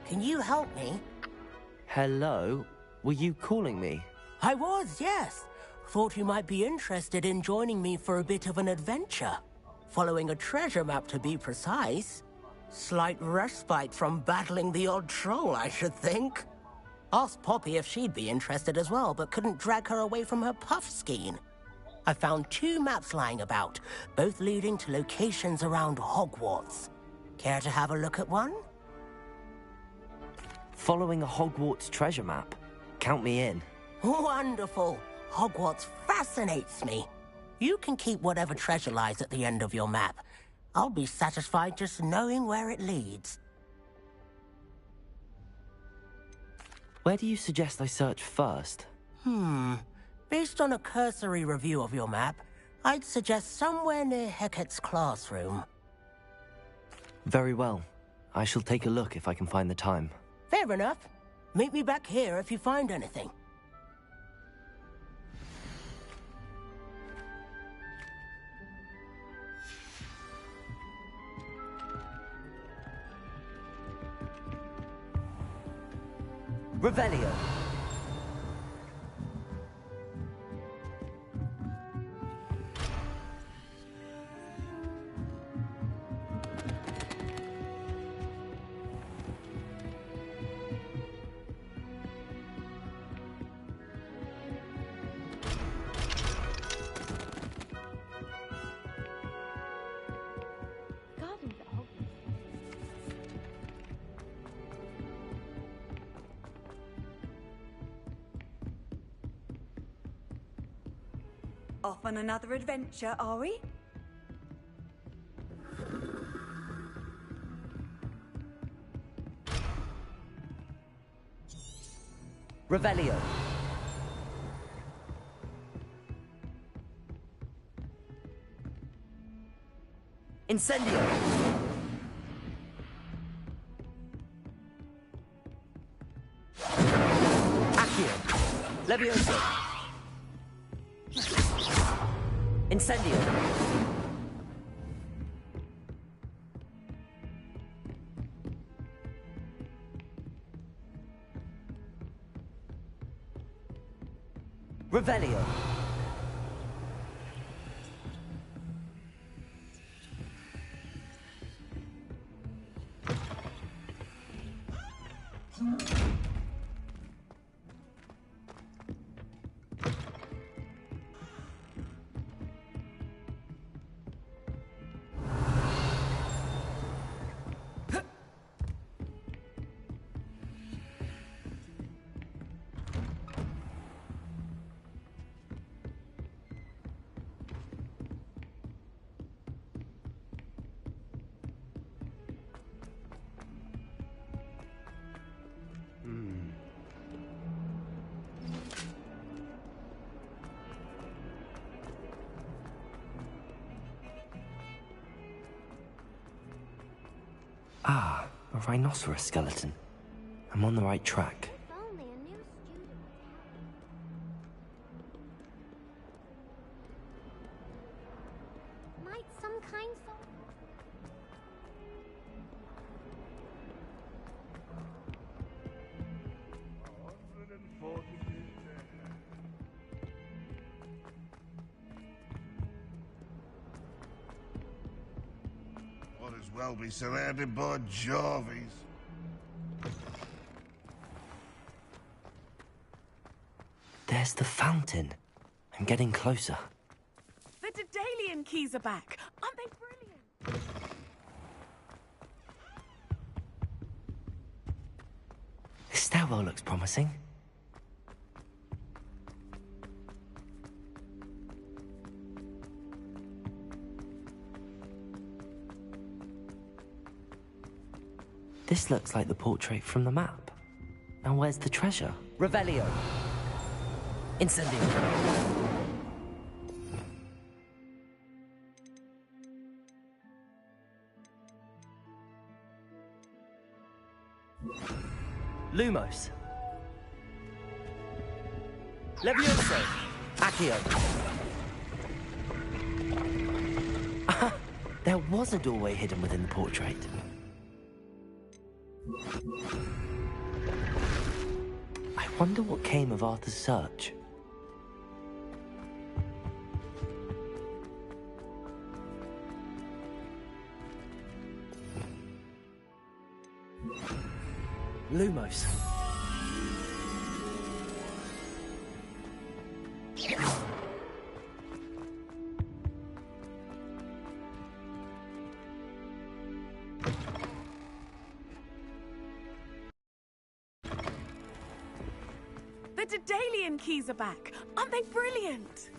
Can you help me? Hello? Were you calling me? I was, yes. Thought you might be interested in joining me for a bit of an adventure. Following a treasure map, to be precise. Slight respite from battling the odd troll, I should think. Asked Poppy if she'd be interested as well, but couldn't drag her away from her puff skein. I found 2 maps lying about, both leading to locations around Hogwarts. Care to have a look at one? Following a Hogwarts treasure map? Count me in. Wonderful. Hogwarts fascinates me. You can keep whatever treasure lies at the end of your map. I'll be satisfied just knowing where it leads. Where do you suggest I search first? Based on a cursory review of your map, I'd suggest somewhere near Hecate's classroom. Very well. I shall take a look if I can find the time. Fair enough. Meet me back here if you find anything. Revelio! Off on another adventure, are we? Revelio! Incendio! Accio! Levioso! Incendio! Revelio! Ah, a rhinoceros skeleton. I'm on the right track. Might some kind Might as well be surrounded by Jarvies. There's the fountain. I'm getting closer. The Daedalian keys are back. Aren't they brilliant? stairwell looks promising. This looks like the portrait from the map. Now where's the treasure? Revelio. Incendio. Lumos. Levioso. Accio. There was a doorway hidden within the portrait. I wonder what came of Arthur's search. Lumos. The Daedalian keys are back. Aren't they brilliant?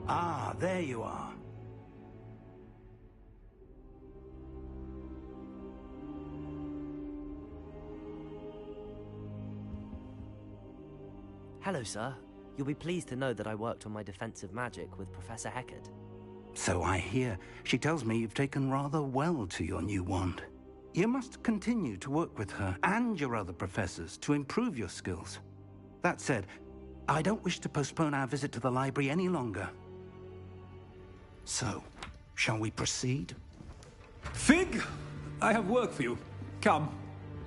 Ah, there you are. Hello, sir. You'll be pleased to know that I worked on my defensive magic with Professor Heckard. So I hear. She tells me you've taken rather well to your new wand. You must continue to work with her and your other professors to improve your skills. That said, I don't wish to postpone our visit to the library any longer. So, shall we proceed? Fig! I have work for you. Come.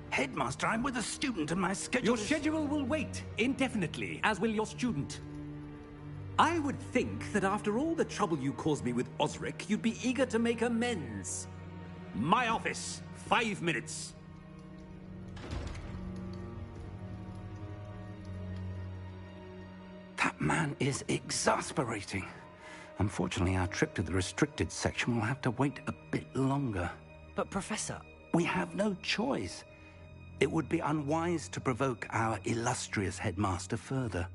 Headmaster, I'm with a student and my schedule Your schedule will wait indefinitely, as will your student. I would think that after all the trouble you caused me with Osric, you'd be eager to make amends. My office, 5 minutes. That man is exasperating. Unfortunately, our trip to the restricted section will have to wait a bit longer. But, Professor... We have no choice. It would be unwise to provoke our illustrious headmaster further.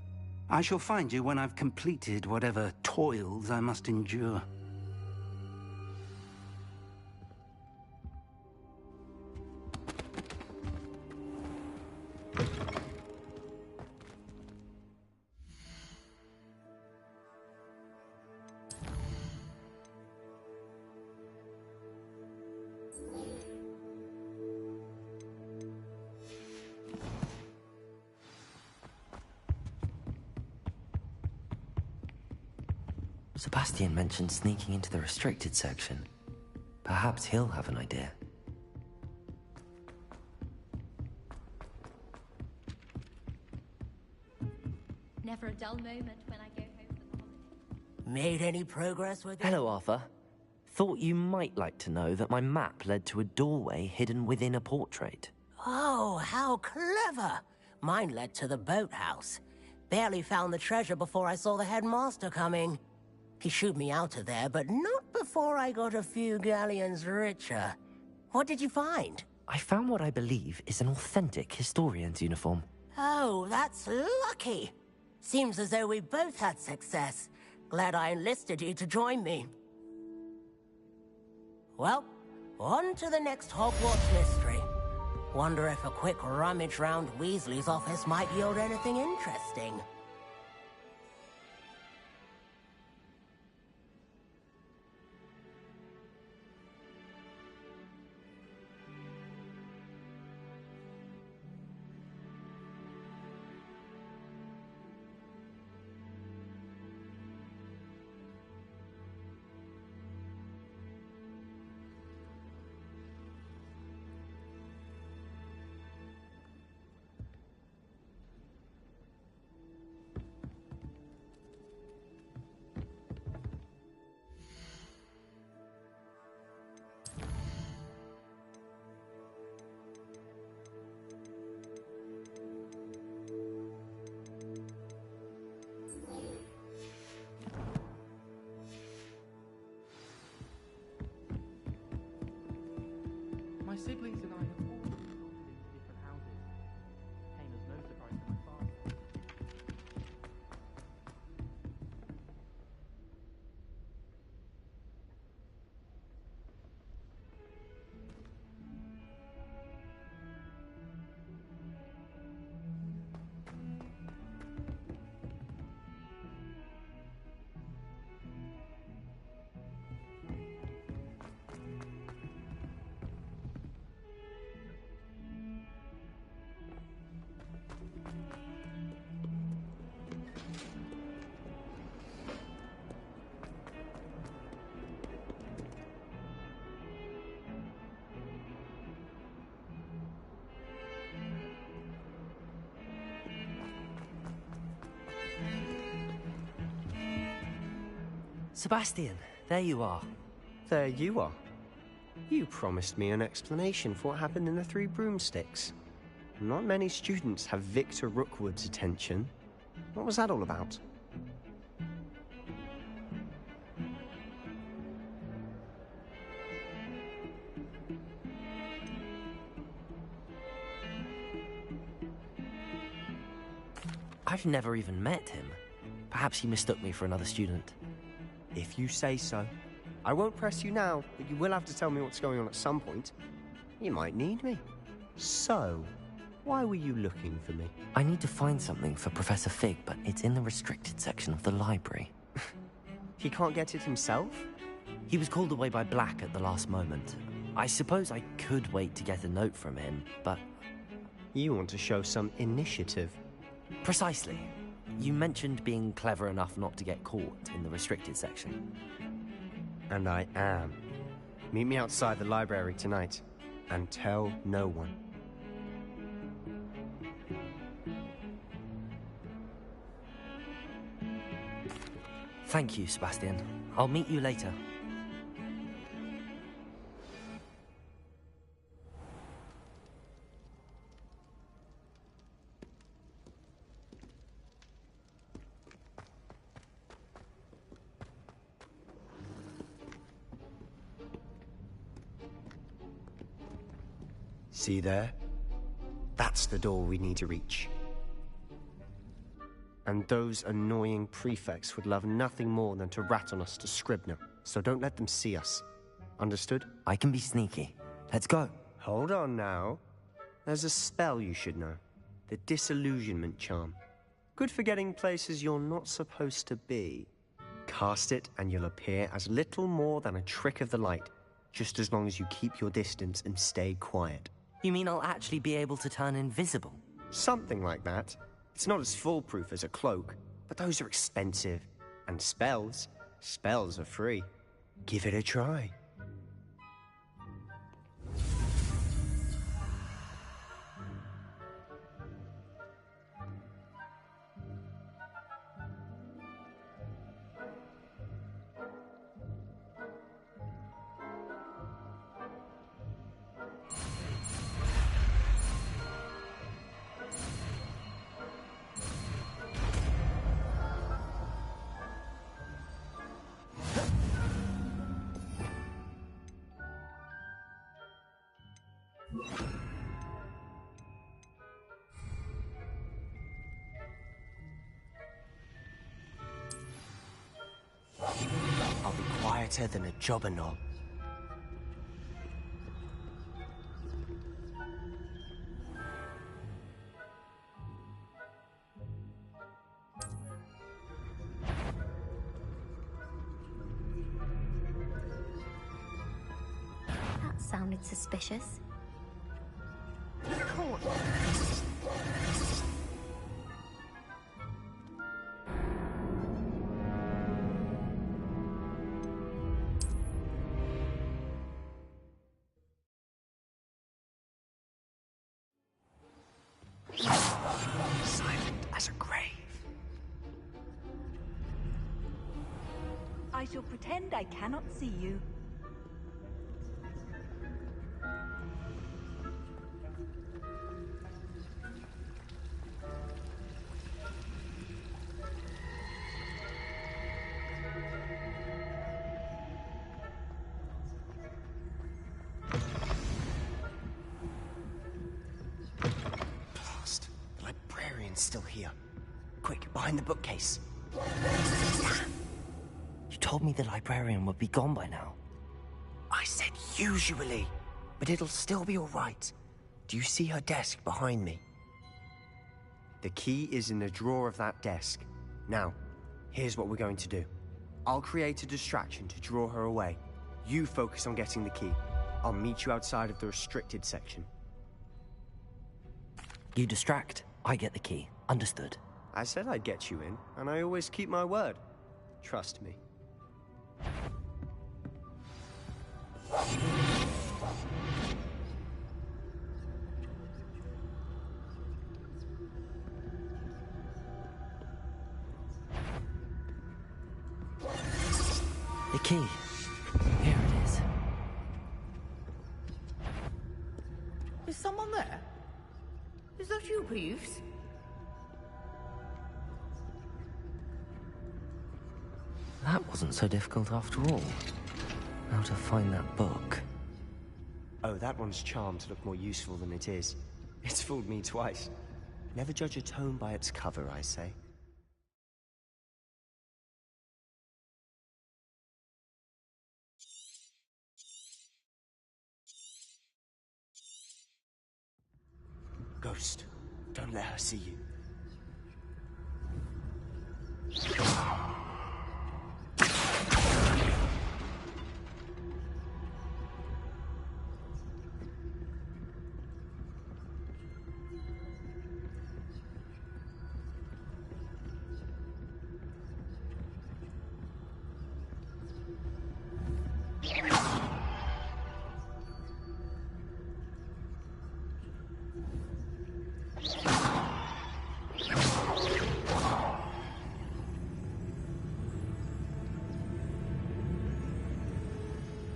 I shall find you when I've completed whatever toils I must endure. Sebastian mentioned sneaking into the restricted section. Perhaps he'll have an idea. Never a dull moment when I go home for the holidays. Made any progress with it? Hello, Arthur. Thought you might like to know that my map led to a doorway hidden within a portrait. Oh, how clever! Mine led to the boathouse. Barely found the treasure before I saw the headmaster coming. He shooed me out of there, but not before I got a few galleons richer. What did you find? I found what I believe is an authentic historian's uniform. Oh, that's lucky. Seems as though we both had success. Glad I enlisted you to join me. Well, on to the next Hogwarts mystery. Wonder if a quick rummage round Weasley's office might yield anything interesting. siblings and I have all moved into different houses. Came as no surprise to my father. Sebastian, there you are. There you are. You promised me an explanation for what happened in the Three Broomsticks. Not many students have Victor Rookwood's attention. What was that all about? I've never even met him. Perhaps he mistook me for another student. If you say so. I won't press you now, but you will have to tell me what's going on at some point. You might need me. So, why were you looking for me? I need to find something for Professor Fig, but it's in the restricted section of the library. He can't get it himself? He was called away by Black at the last moment. I suppose I could wait to get a note from him, but... You want to show some initiative. Precisely. You mentioned being clever enough not to get caught in the restricted section. And I am. Meet me outside the library tonight, and tell no one. Thank you, Sebastian. I'll meet you later. See there? That's the door we need to reach. And those annoying prefects would love nothing more than to rat on us to Scribner, so don't let them see us. Understood? I can be sneaky. Let's go. Hold on now. There's a spell you should know. The Disillusionment Charm. Good for getting places you're not supposed to be. Cast it and you'll appear as little more than a trick of the light, just as long as you keep your distance and stay quiet. You mean I'll actually be able to turn invisible? Something like that. It's not as foolproof as a cloak, but those are expensive. And spells are free. Give it a try. I'll be quieter than a jobber knob. That sounded suspicious. Silent as a grave. I shall pretend I cannot see you. still here. Quick, behind the bookcase. You told me the librarian would be gone by now. I said usually, but it'll still be all right. Do you see her desk behind me? The key is in the drawer of that desk. Now, here's what we're going to do. I'll create a distraction to draw her away. You focus on getting the key. I'll meet you outside of the restricted section. You distract, I get the key. Understood. I said I'd get you in, and I always keep my word. Trust me. The key. Here it is. Is someone there? Is that you, Peeves? That wasn't so difficult after all. How to find that book. Oh, that one's charmed to look more useful than it is. It's fooled me twice. Never judge a tome by its cover, I say. Ghost, don't let her see you.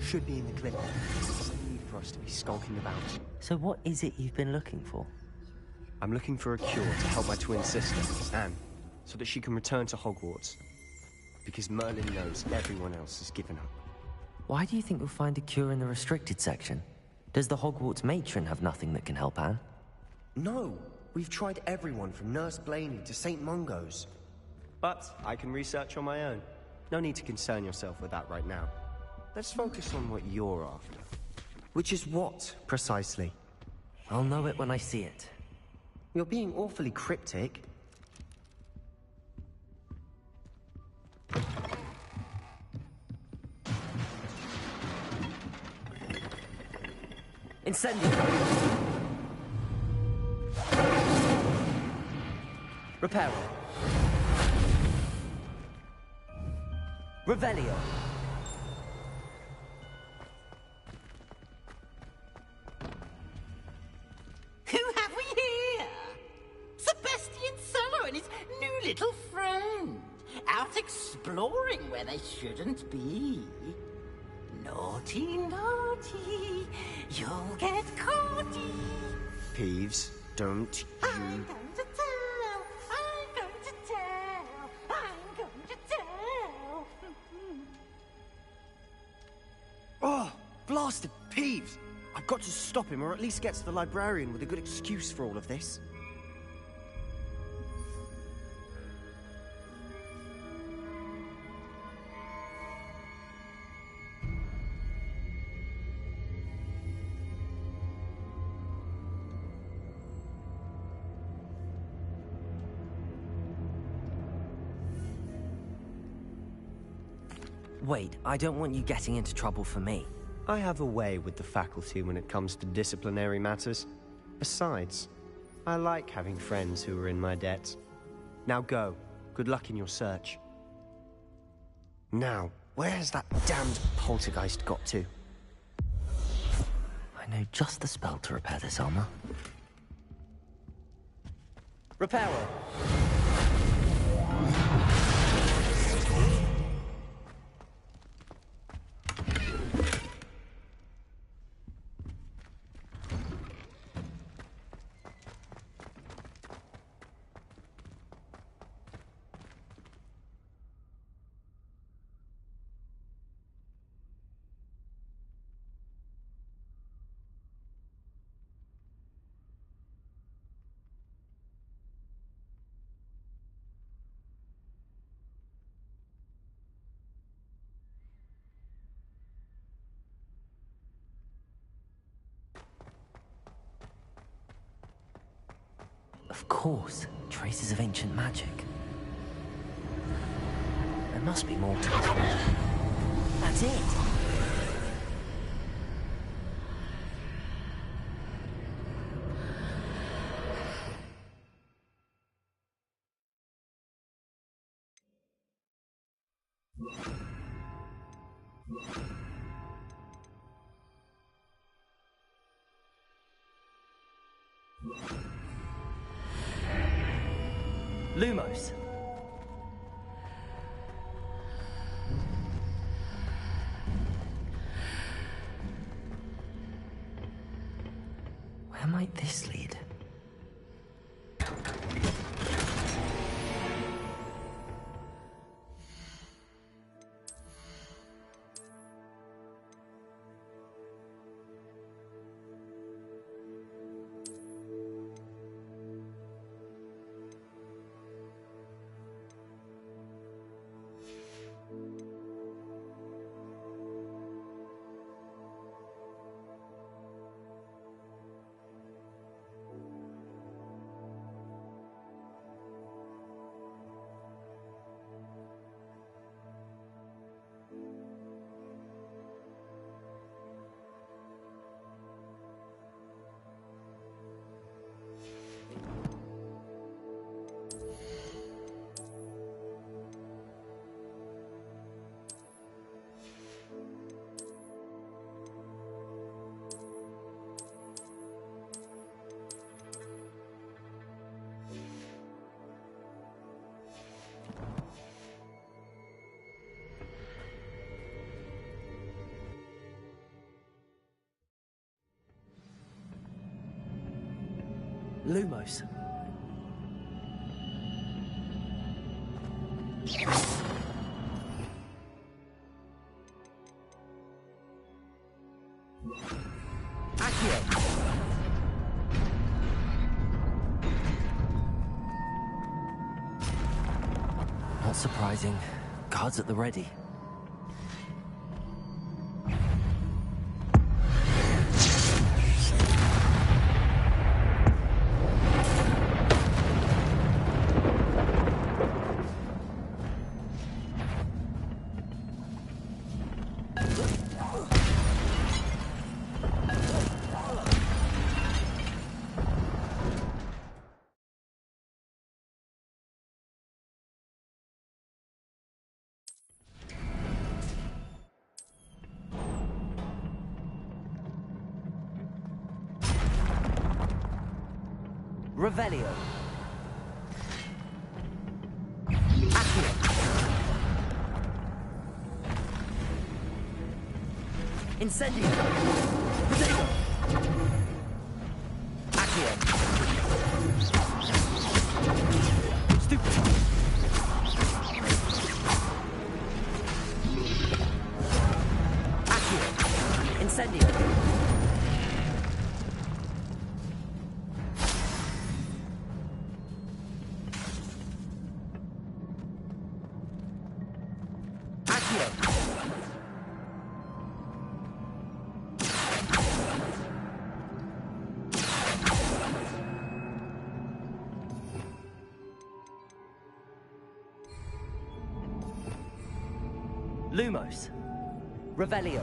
Should be in the clinic. There's no need for us to be skulking about. So what is it you've been looking for? I'm looking for a cure to help my twin sister, Anne, so that she can return to Hogwarts. Because Merlin knows everyone else has given up. Why do you think we'll find a cure in the restricted section? Does the Hogwarts matron have nothing that can help Anne? No! We've tried everyone from Nurse Blaney to St. Mungo's. But I can research on my own. No need to concern yourself with that right now. Let's focus on what you're after. Which is what, precisely? I'll know it when I see it. You're being awfully cryptic. Incendio! Reparo! Revelio! Who have we here? Sebastian Solo and his new little friend. Out exploring where they shouldn't be. Naughty, naughty. You'll get caughty. Peeves, don't you... I'm going to tell. I'm going to tell. I'm going to tell. Oh, blasted Peeves! I've got to stop him, or at least get to the librarian with a good excuse for all of this. Wait, I don't want you getting into trouble for me. I have a way with the faculty when it comes to disciplinary matters. Besides, I like having friends who are in my debt. Now go. Good luck in your search. Now, where's that damned poltergeist got to? I know just the spell to repair this armor. Reparo! Of course, traces of ancient magic. There must be more to it. That's it! Lumos. Where might this lead? Lumos. Not surprising. Guards at the ready. Revelio. Accio. Incendio. Potato. Accio. Stupid. Accio. Incendio. Lumos. Revelio.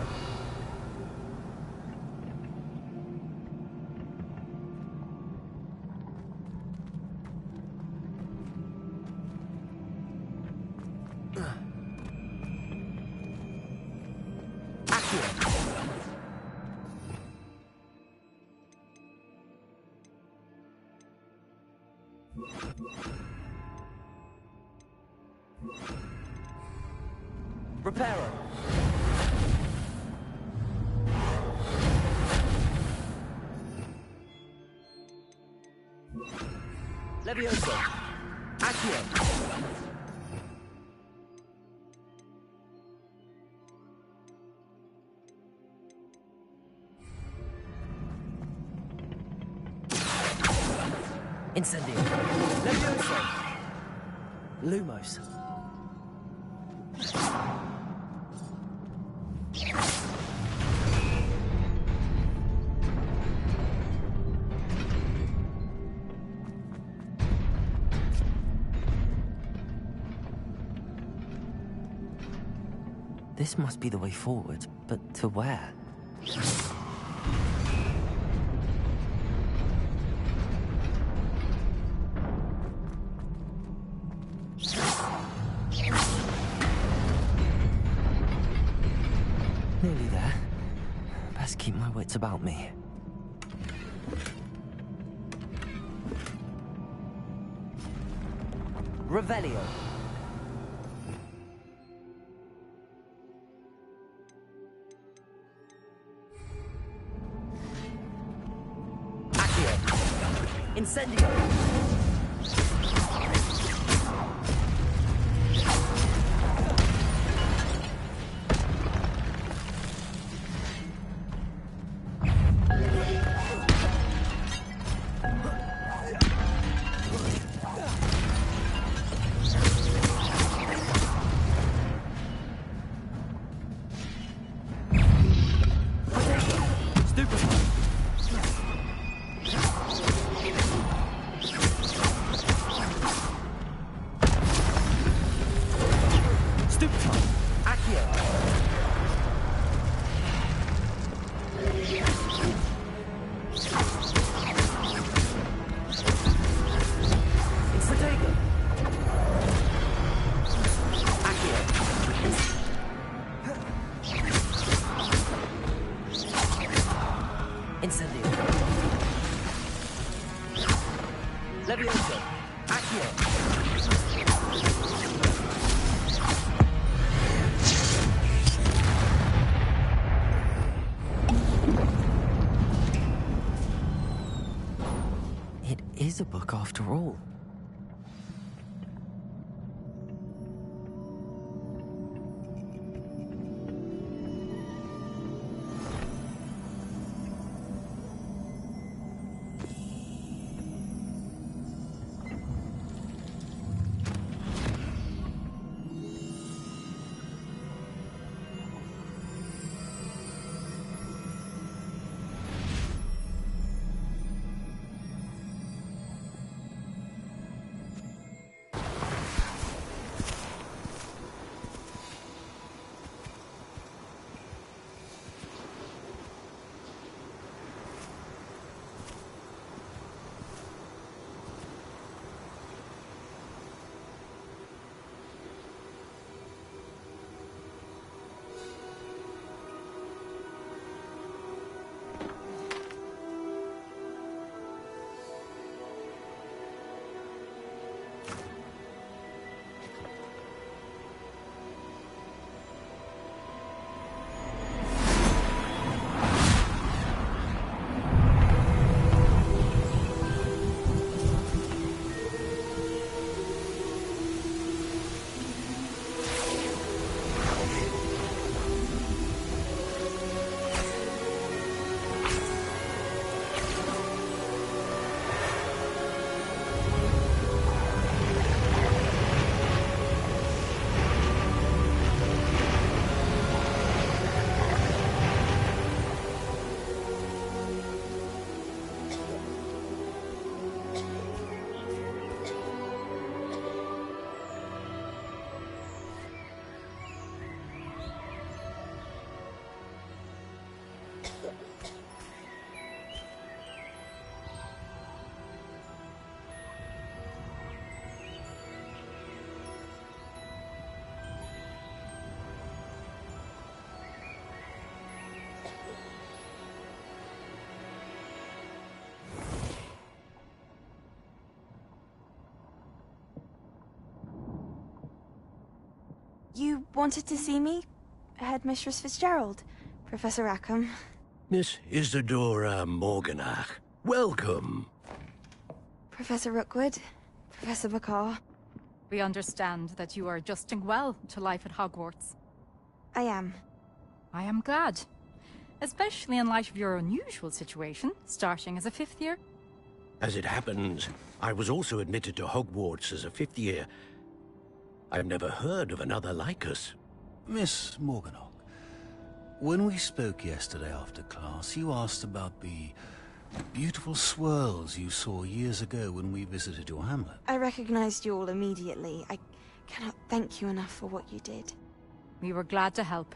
Reparo. Levioso. Accio. Incendio. Levioso. Lumos. This must be the way forward, but to where? Nearly there. Best keep my wits about me. Revelio. Accio. Incendio. A book after all. You wanted to see me? Headmistress Fitzgerald, Professor Rackham. Miss Isadora Morganach, welcome. Professor Rookwood, Professor McCaw. We understand that you are adjusting well to life at Hogwarts. I am. I am glad. Especially in light of your unusual situation, starting as a 5th year. As it happens, I was also admitted to Hogwarts as a 5th year. I've never heard of another like us. Miss Morganach, when we spoke yesterday after class, you asked about the beautiful swirls you saw years ago when we visited your hamlet. I recognized you all immediately. I cannot thank you enough for what you did. We were glad to help.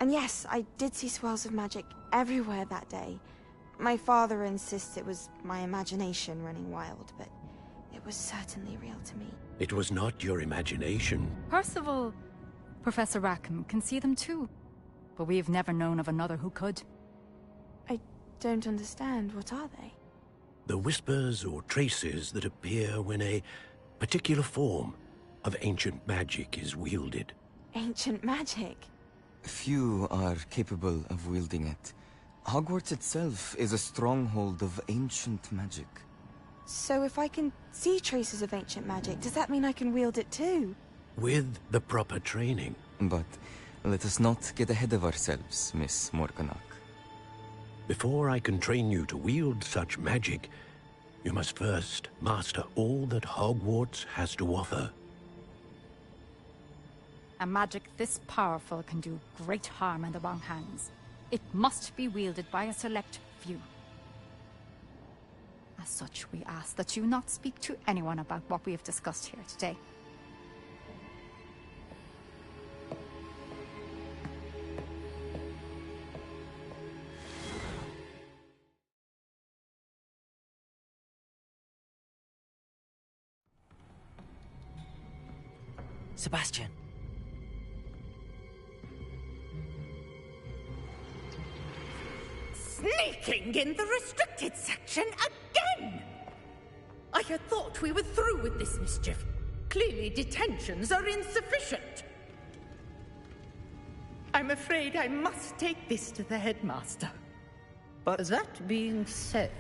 And yes, I did see swirls of magic everywhere that day. My father insists it was my imagination running wild, but it was certainly real to me. It was not your imagination. Percival, Professor Rackham can see them too. But we've never known of another who could. I don't understand. What are they? The whispers or traces that appear when a particular form of ancient magic is wielded. Ancient magic? Few are capable of wielding it. Hogwarts itself is a stronghold of ancient magic. So if I can see traces of ancient magic, does that mean I can wield it too? With the proper training. But let us not get ahead of ourselves, Miss Morganach. Before I can train you to wield such magic, you must first master all that Hogwarts has to offer. A magic this powerful can do great harm in the wrong hands. It must be wielded by a select few. As such, we ask that you not speak to anyone about what we have discussed here today. Sebastian. Sneaking in the restricted section again! I had thought we were through with this mischief. Clearly detentions are insufficient. I'm afraid I must take this to the headmaster. But that being said,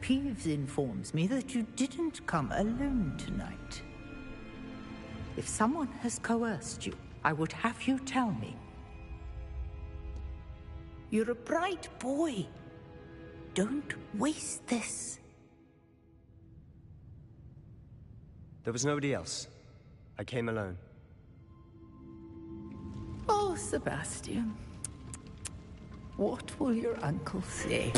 Peeves informs me that you didn't come alone tonight. If someone has coerced you, I would have you tell me. You're a bright boy. Don't waste this. There was nobody else. I came alone. Oh, Sebastian. What will your uncle say?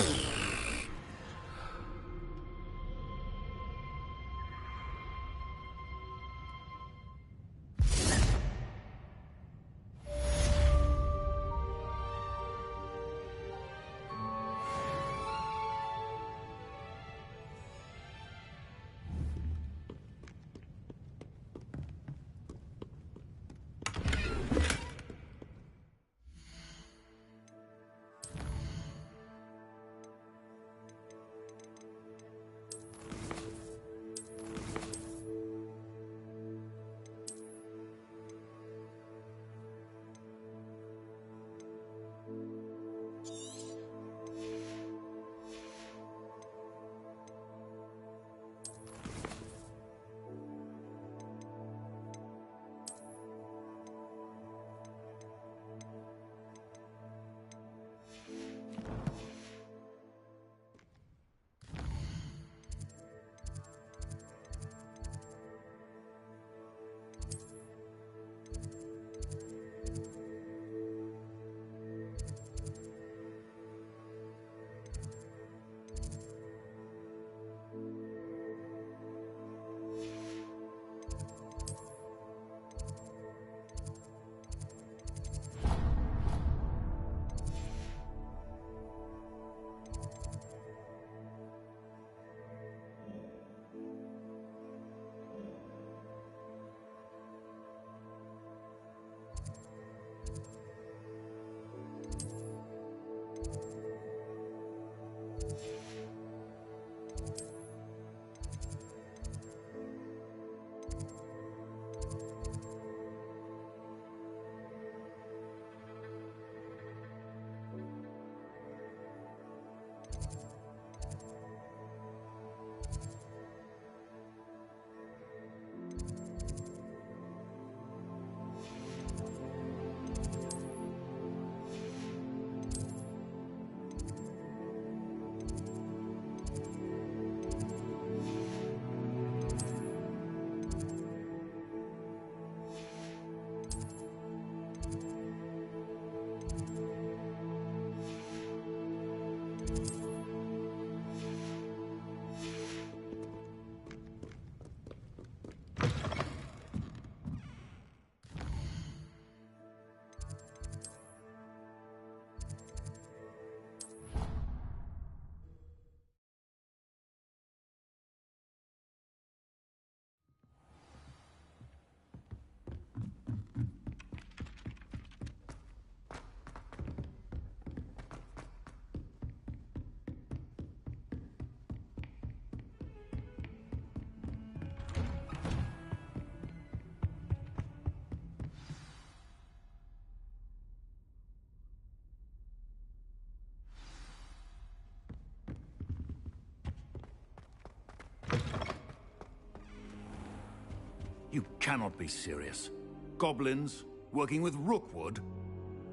cannot be serious. Goblins working with Rookwood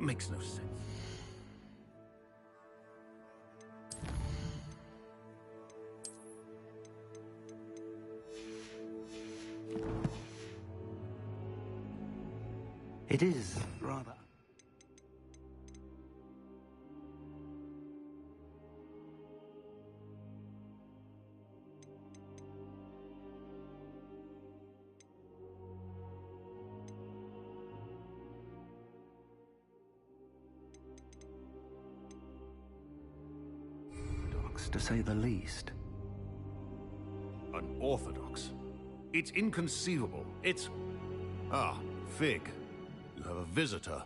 makes no sense. It is rather... to say the least. Unorthodox. It's inconceivable. It's... Ah, Fig. You have a visitor.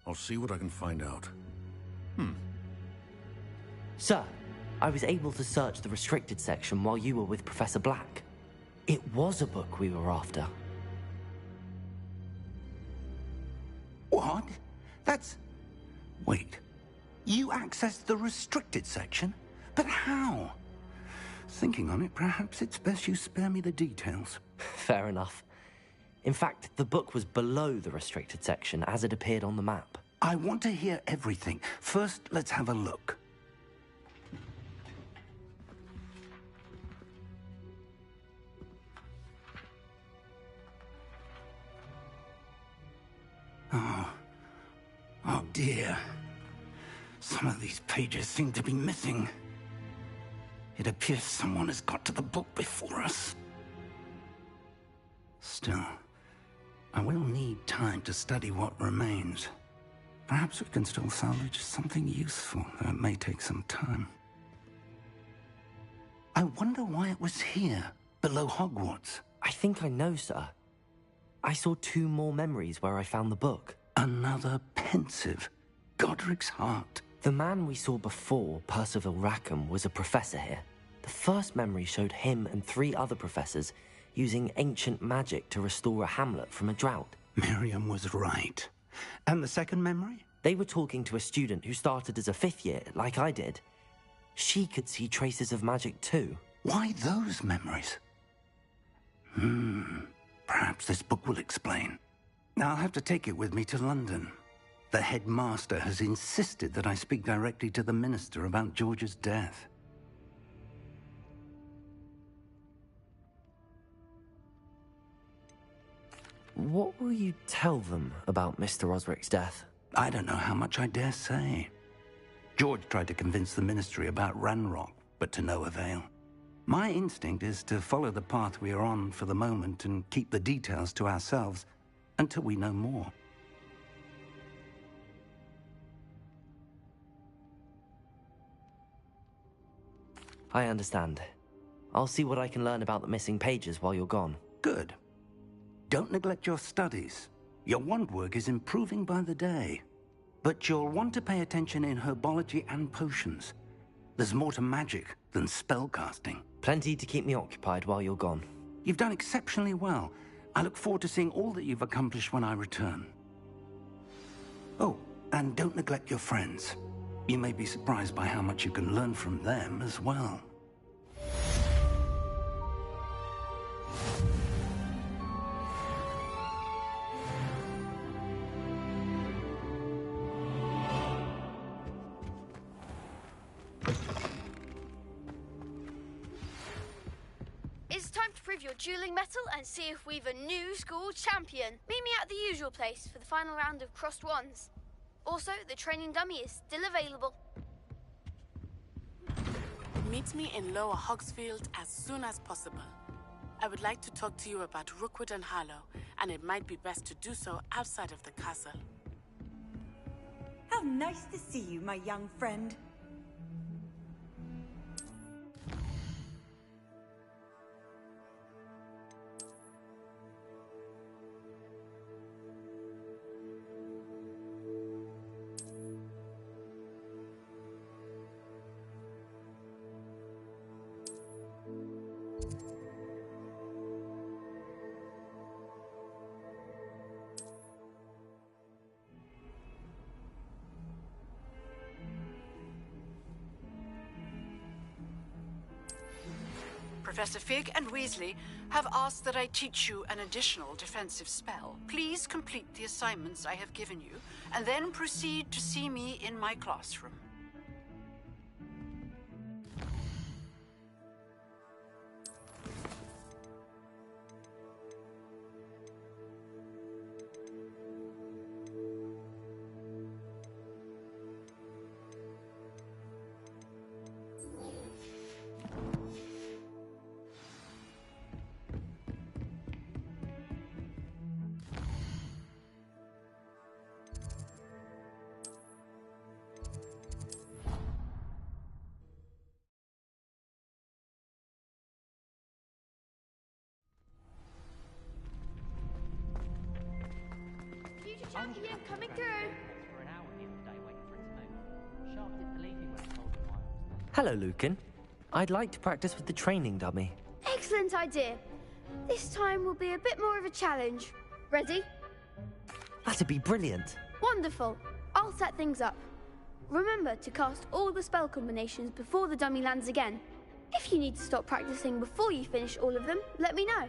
I'll see what I can find out. Sir, I was able to search the restricted section while you were with Professor Black. It was a book we were after. What? That's... Wait. You accessed the restricted section? But how? Thinking on it, perhaps it's best you spare me the details. Fair enough. In fact, the book was below the restricted section as it appeared on the map. I want to hear everything. First, let's have a look. Oh dear. Some of these pages seem to be missing. It appears someone has got to the book before us. Still, I will need time to study what remains. Perhaps we can still salvage something useful, though it may take some time. I wonder why it was here, below Hogwarts. I think I know, sir. I saw 2 more memories where I found the book. Another pensive. Godric's heart. The man we saw before, Percival Rackham, was a professor here. The first memory showed him and 3 other professors using ancient magic to restore a hamlet from a drought. Miriam was right. And the second memory? They were talking to a student who started as a 5th year, like I did. She could see traces of magic too. Why those memories? Perhaps this book will explain. I'll have to take it with me to London. The headmaster has insisted that I speak directly to the minister about George's death. What will you tell them about Mr. Osric's death? I don't know how much I dare say. George tried to convince the ministry about Ranrock, but to no avail. My instinct is to follow the path we are on for the moment and keep the details to ourselves until we know more. I understand. I'll see what I can learn about the missing pages while you're gone. Good. Don't neglect your studies. Your wand work is improving by the day. But you'll want to pay attention in herbology and potions. There's more to magic than spellcasting. Plenty to keep me occupied while you're gone. You've done exceptionally well. I look forward to seeing all that you've accomplished when I return. Oh, and don't neglect your friends. You may be surprised by how much you can learn from them as well. It's time to prove your dueling mettle and see if we've a new school champion. Meet me at the usual place for the final round of crossed wands. Also, the training dummy is still available. Meet me in Lower Hogsfield as soon as possible. I would like to talk to you about Rookwood and Harlow, and it might be best to do so outside of the castle. How nice to see you, my young friend. Professor Fig and Weasley have asked that I teach you an additional defensive spell. Please complete the assignments I have given you, and then proceed to see me in my classroom. Future champion coming through. For an hour the other day waiting for it to move. Sharp didn't believe me when I told him why. Hello, Lucan. I'd like to practice with the training dummy. Excellent idea. This time will be a bit more of a challenge. Ready? That'd be brilliant. Wonderful. I'll set things up. Remember to cast all the spell combinations before the dummy lands again. If you need to stop practicing before you finish all of them, let me know.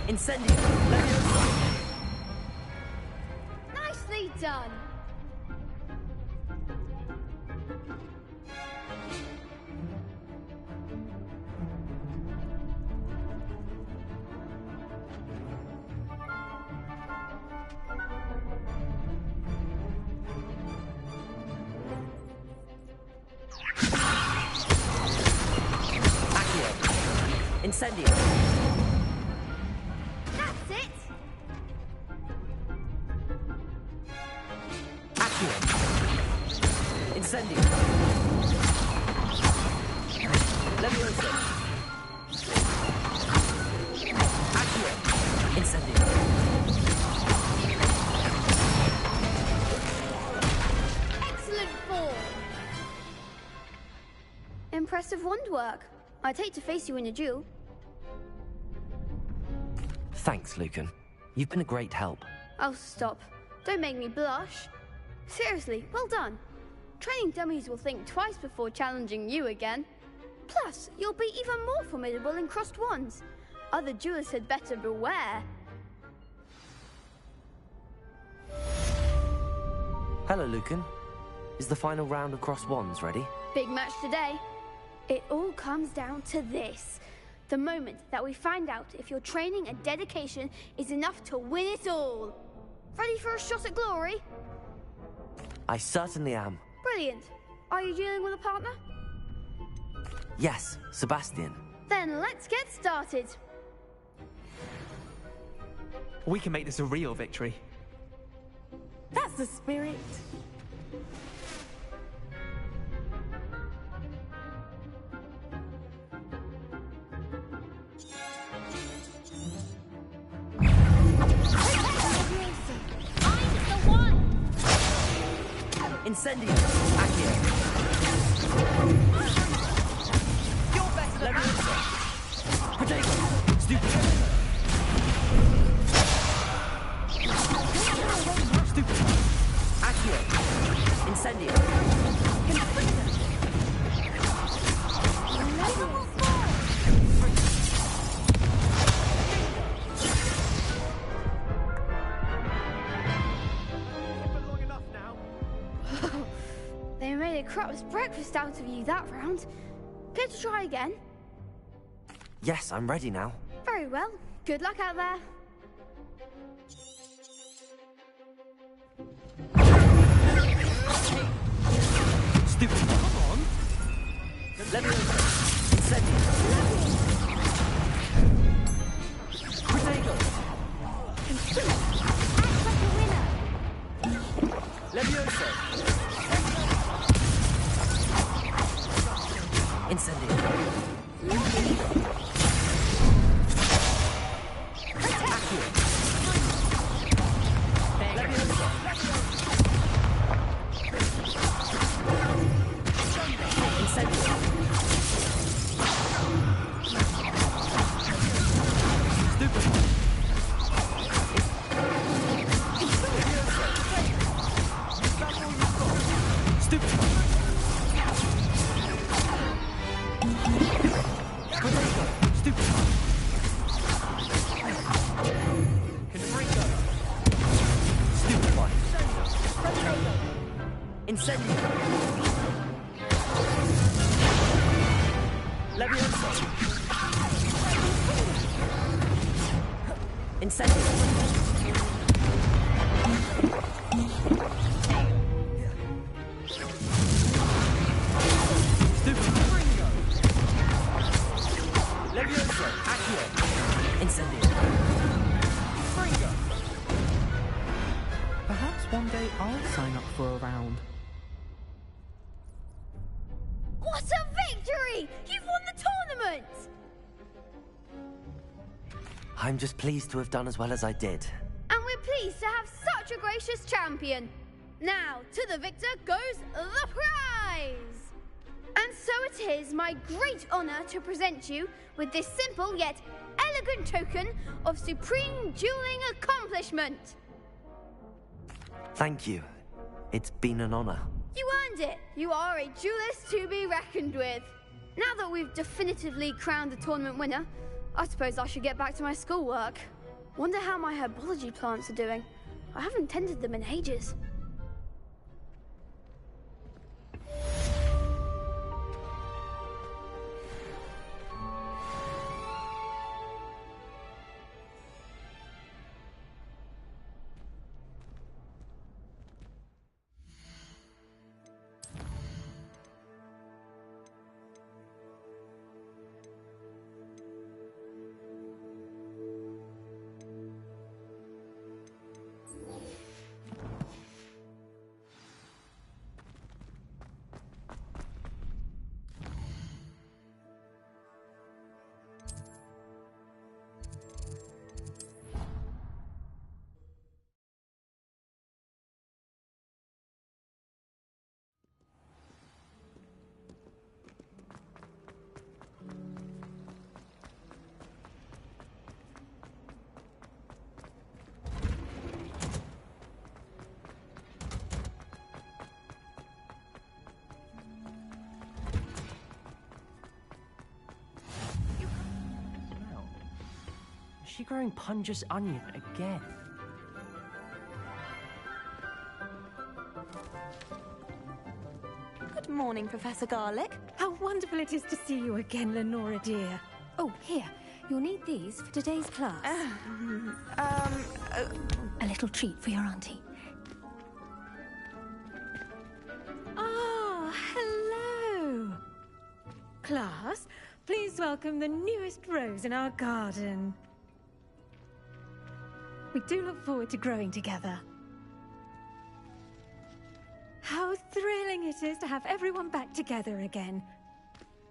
Incendio! Nicely done! Incendio! That's it! Incendio! Leviosa! Accio! Incendio! Excellent form! Impressive wand work. I'd hate to face you in a duel. Thanks, Lucan. You've been a great help. Oh, stop. Don't make me blush. Seriously, well done. Training dummies will think twice before challenging you again. Plus, you'll be even more formidable in crossed wands. Other duelists had better beware. Hello, Lucan. Is the final round of crossed wands ready? Big match today. It all comes down to this. The moment that we find out if your training and dedication is enough to win it all. Ready for a shot at glory? I certainly am. Brilliant. Are you dealing with a partner? Yes, Sebastian. Then let's get started. We can make this a real victory. That's the spirit. Incendio! Accio! You're better than Leviosa! Protego! Stupid! Stupid! Accio! Incendio! They made a crap's breakfast out of you that round. Care to try again? Yes, I'm ready now. Very well. Good luck out there. Stupid! Come on! Leviosa! Incendio! Protego! Act like a winner! Leviosa! Incendio! Accio! Leviosa! Incendio! Stupid! Stupid! Incendio! Levioso! Incendio! Stupringo! Levioso! Accio! Incendio! Fringo! Perhaps one day I'll sign up for a round. What a victory! You've won the tournament! I'm just pleased to have done as well as I did. And we're pleased to have such a gracious champion. Now, to the victor goes the prize! And so it is my great honor to present you with this simple yet elegant token of supreme dueling accomplishment. Thank you. It's been an honor. You earned it. You are a duelist to be reckoned with. Now that we've definitively crowned the tournament winner, I suppose I should get back to my schoolwork. Wonder how my herbology plants are doing. I haven't tended them in ages. Is she growing Punja's onion again? Good morning, Professor Garlick. How wonderful it is to see you again, Lenora dear. Oh, here. You'll need these for today's class. A little treat for your auntie. Ah, hello. Class, please welcome the newest rose in our garden. We do look forward to growing together. How thrilling it is to have everyone back together again.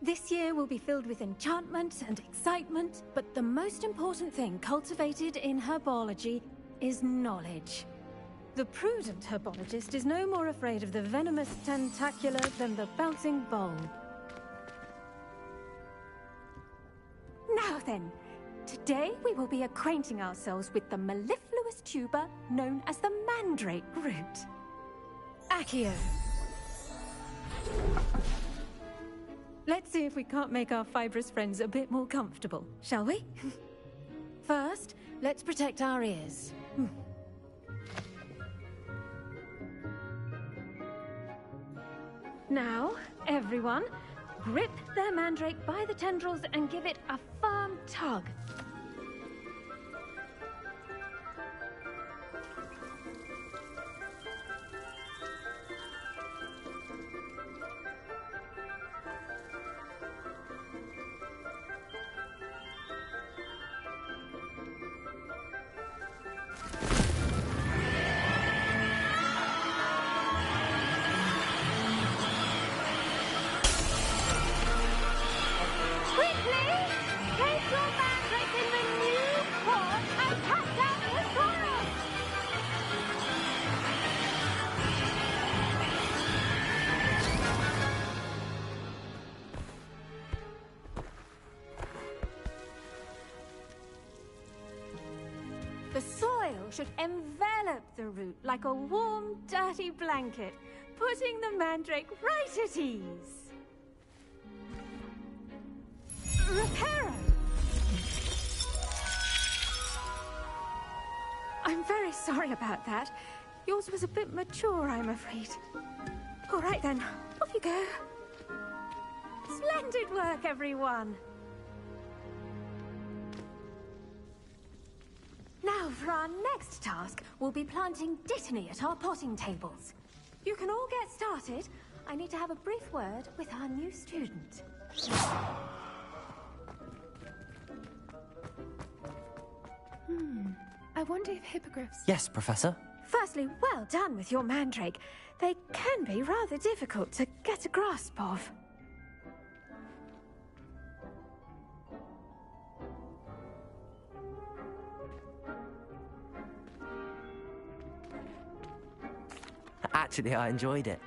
This year will be filled with enchantment and excitement, but the most important thing cultivated in herbology is knowledge. The prudent herbologist is no more afraid of the venomous tentacular than the bouncing bulb. Now then, today we will be acquainting ourselves with the mellifluous tuber known as the mandrake root. Accio. Let's see if we can't make our fibrous friends a bit more comfortable, shall we? First, let's protect our ears. Now, everyone, grip their mandrake by the tendrils and give it a firm tug. The soil should envelop the root like a warm, dirty blanket, putting the mandrake right at ease. Reparo! I'm very sorry about that. Yours was a bit mature, I'm afraid. All right then, off you go. Splendid work, everyone. Now for our next task, we'll be planting Dittany at our potting tables. You can all get started. I need to have a brief word with our new student. I wonder if hippogriffs... Yes, Professor? Firstly, well done with your mandrake. They can be rather difficult to get a grasp of. Actually, I enjoyed it.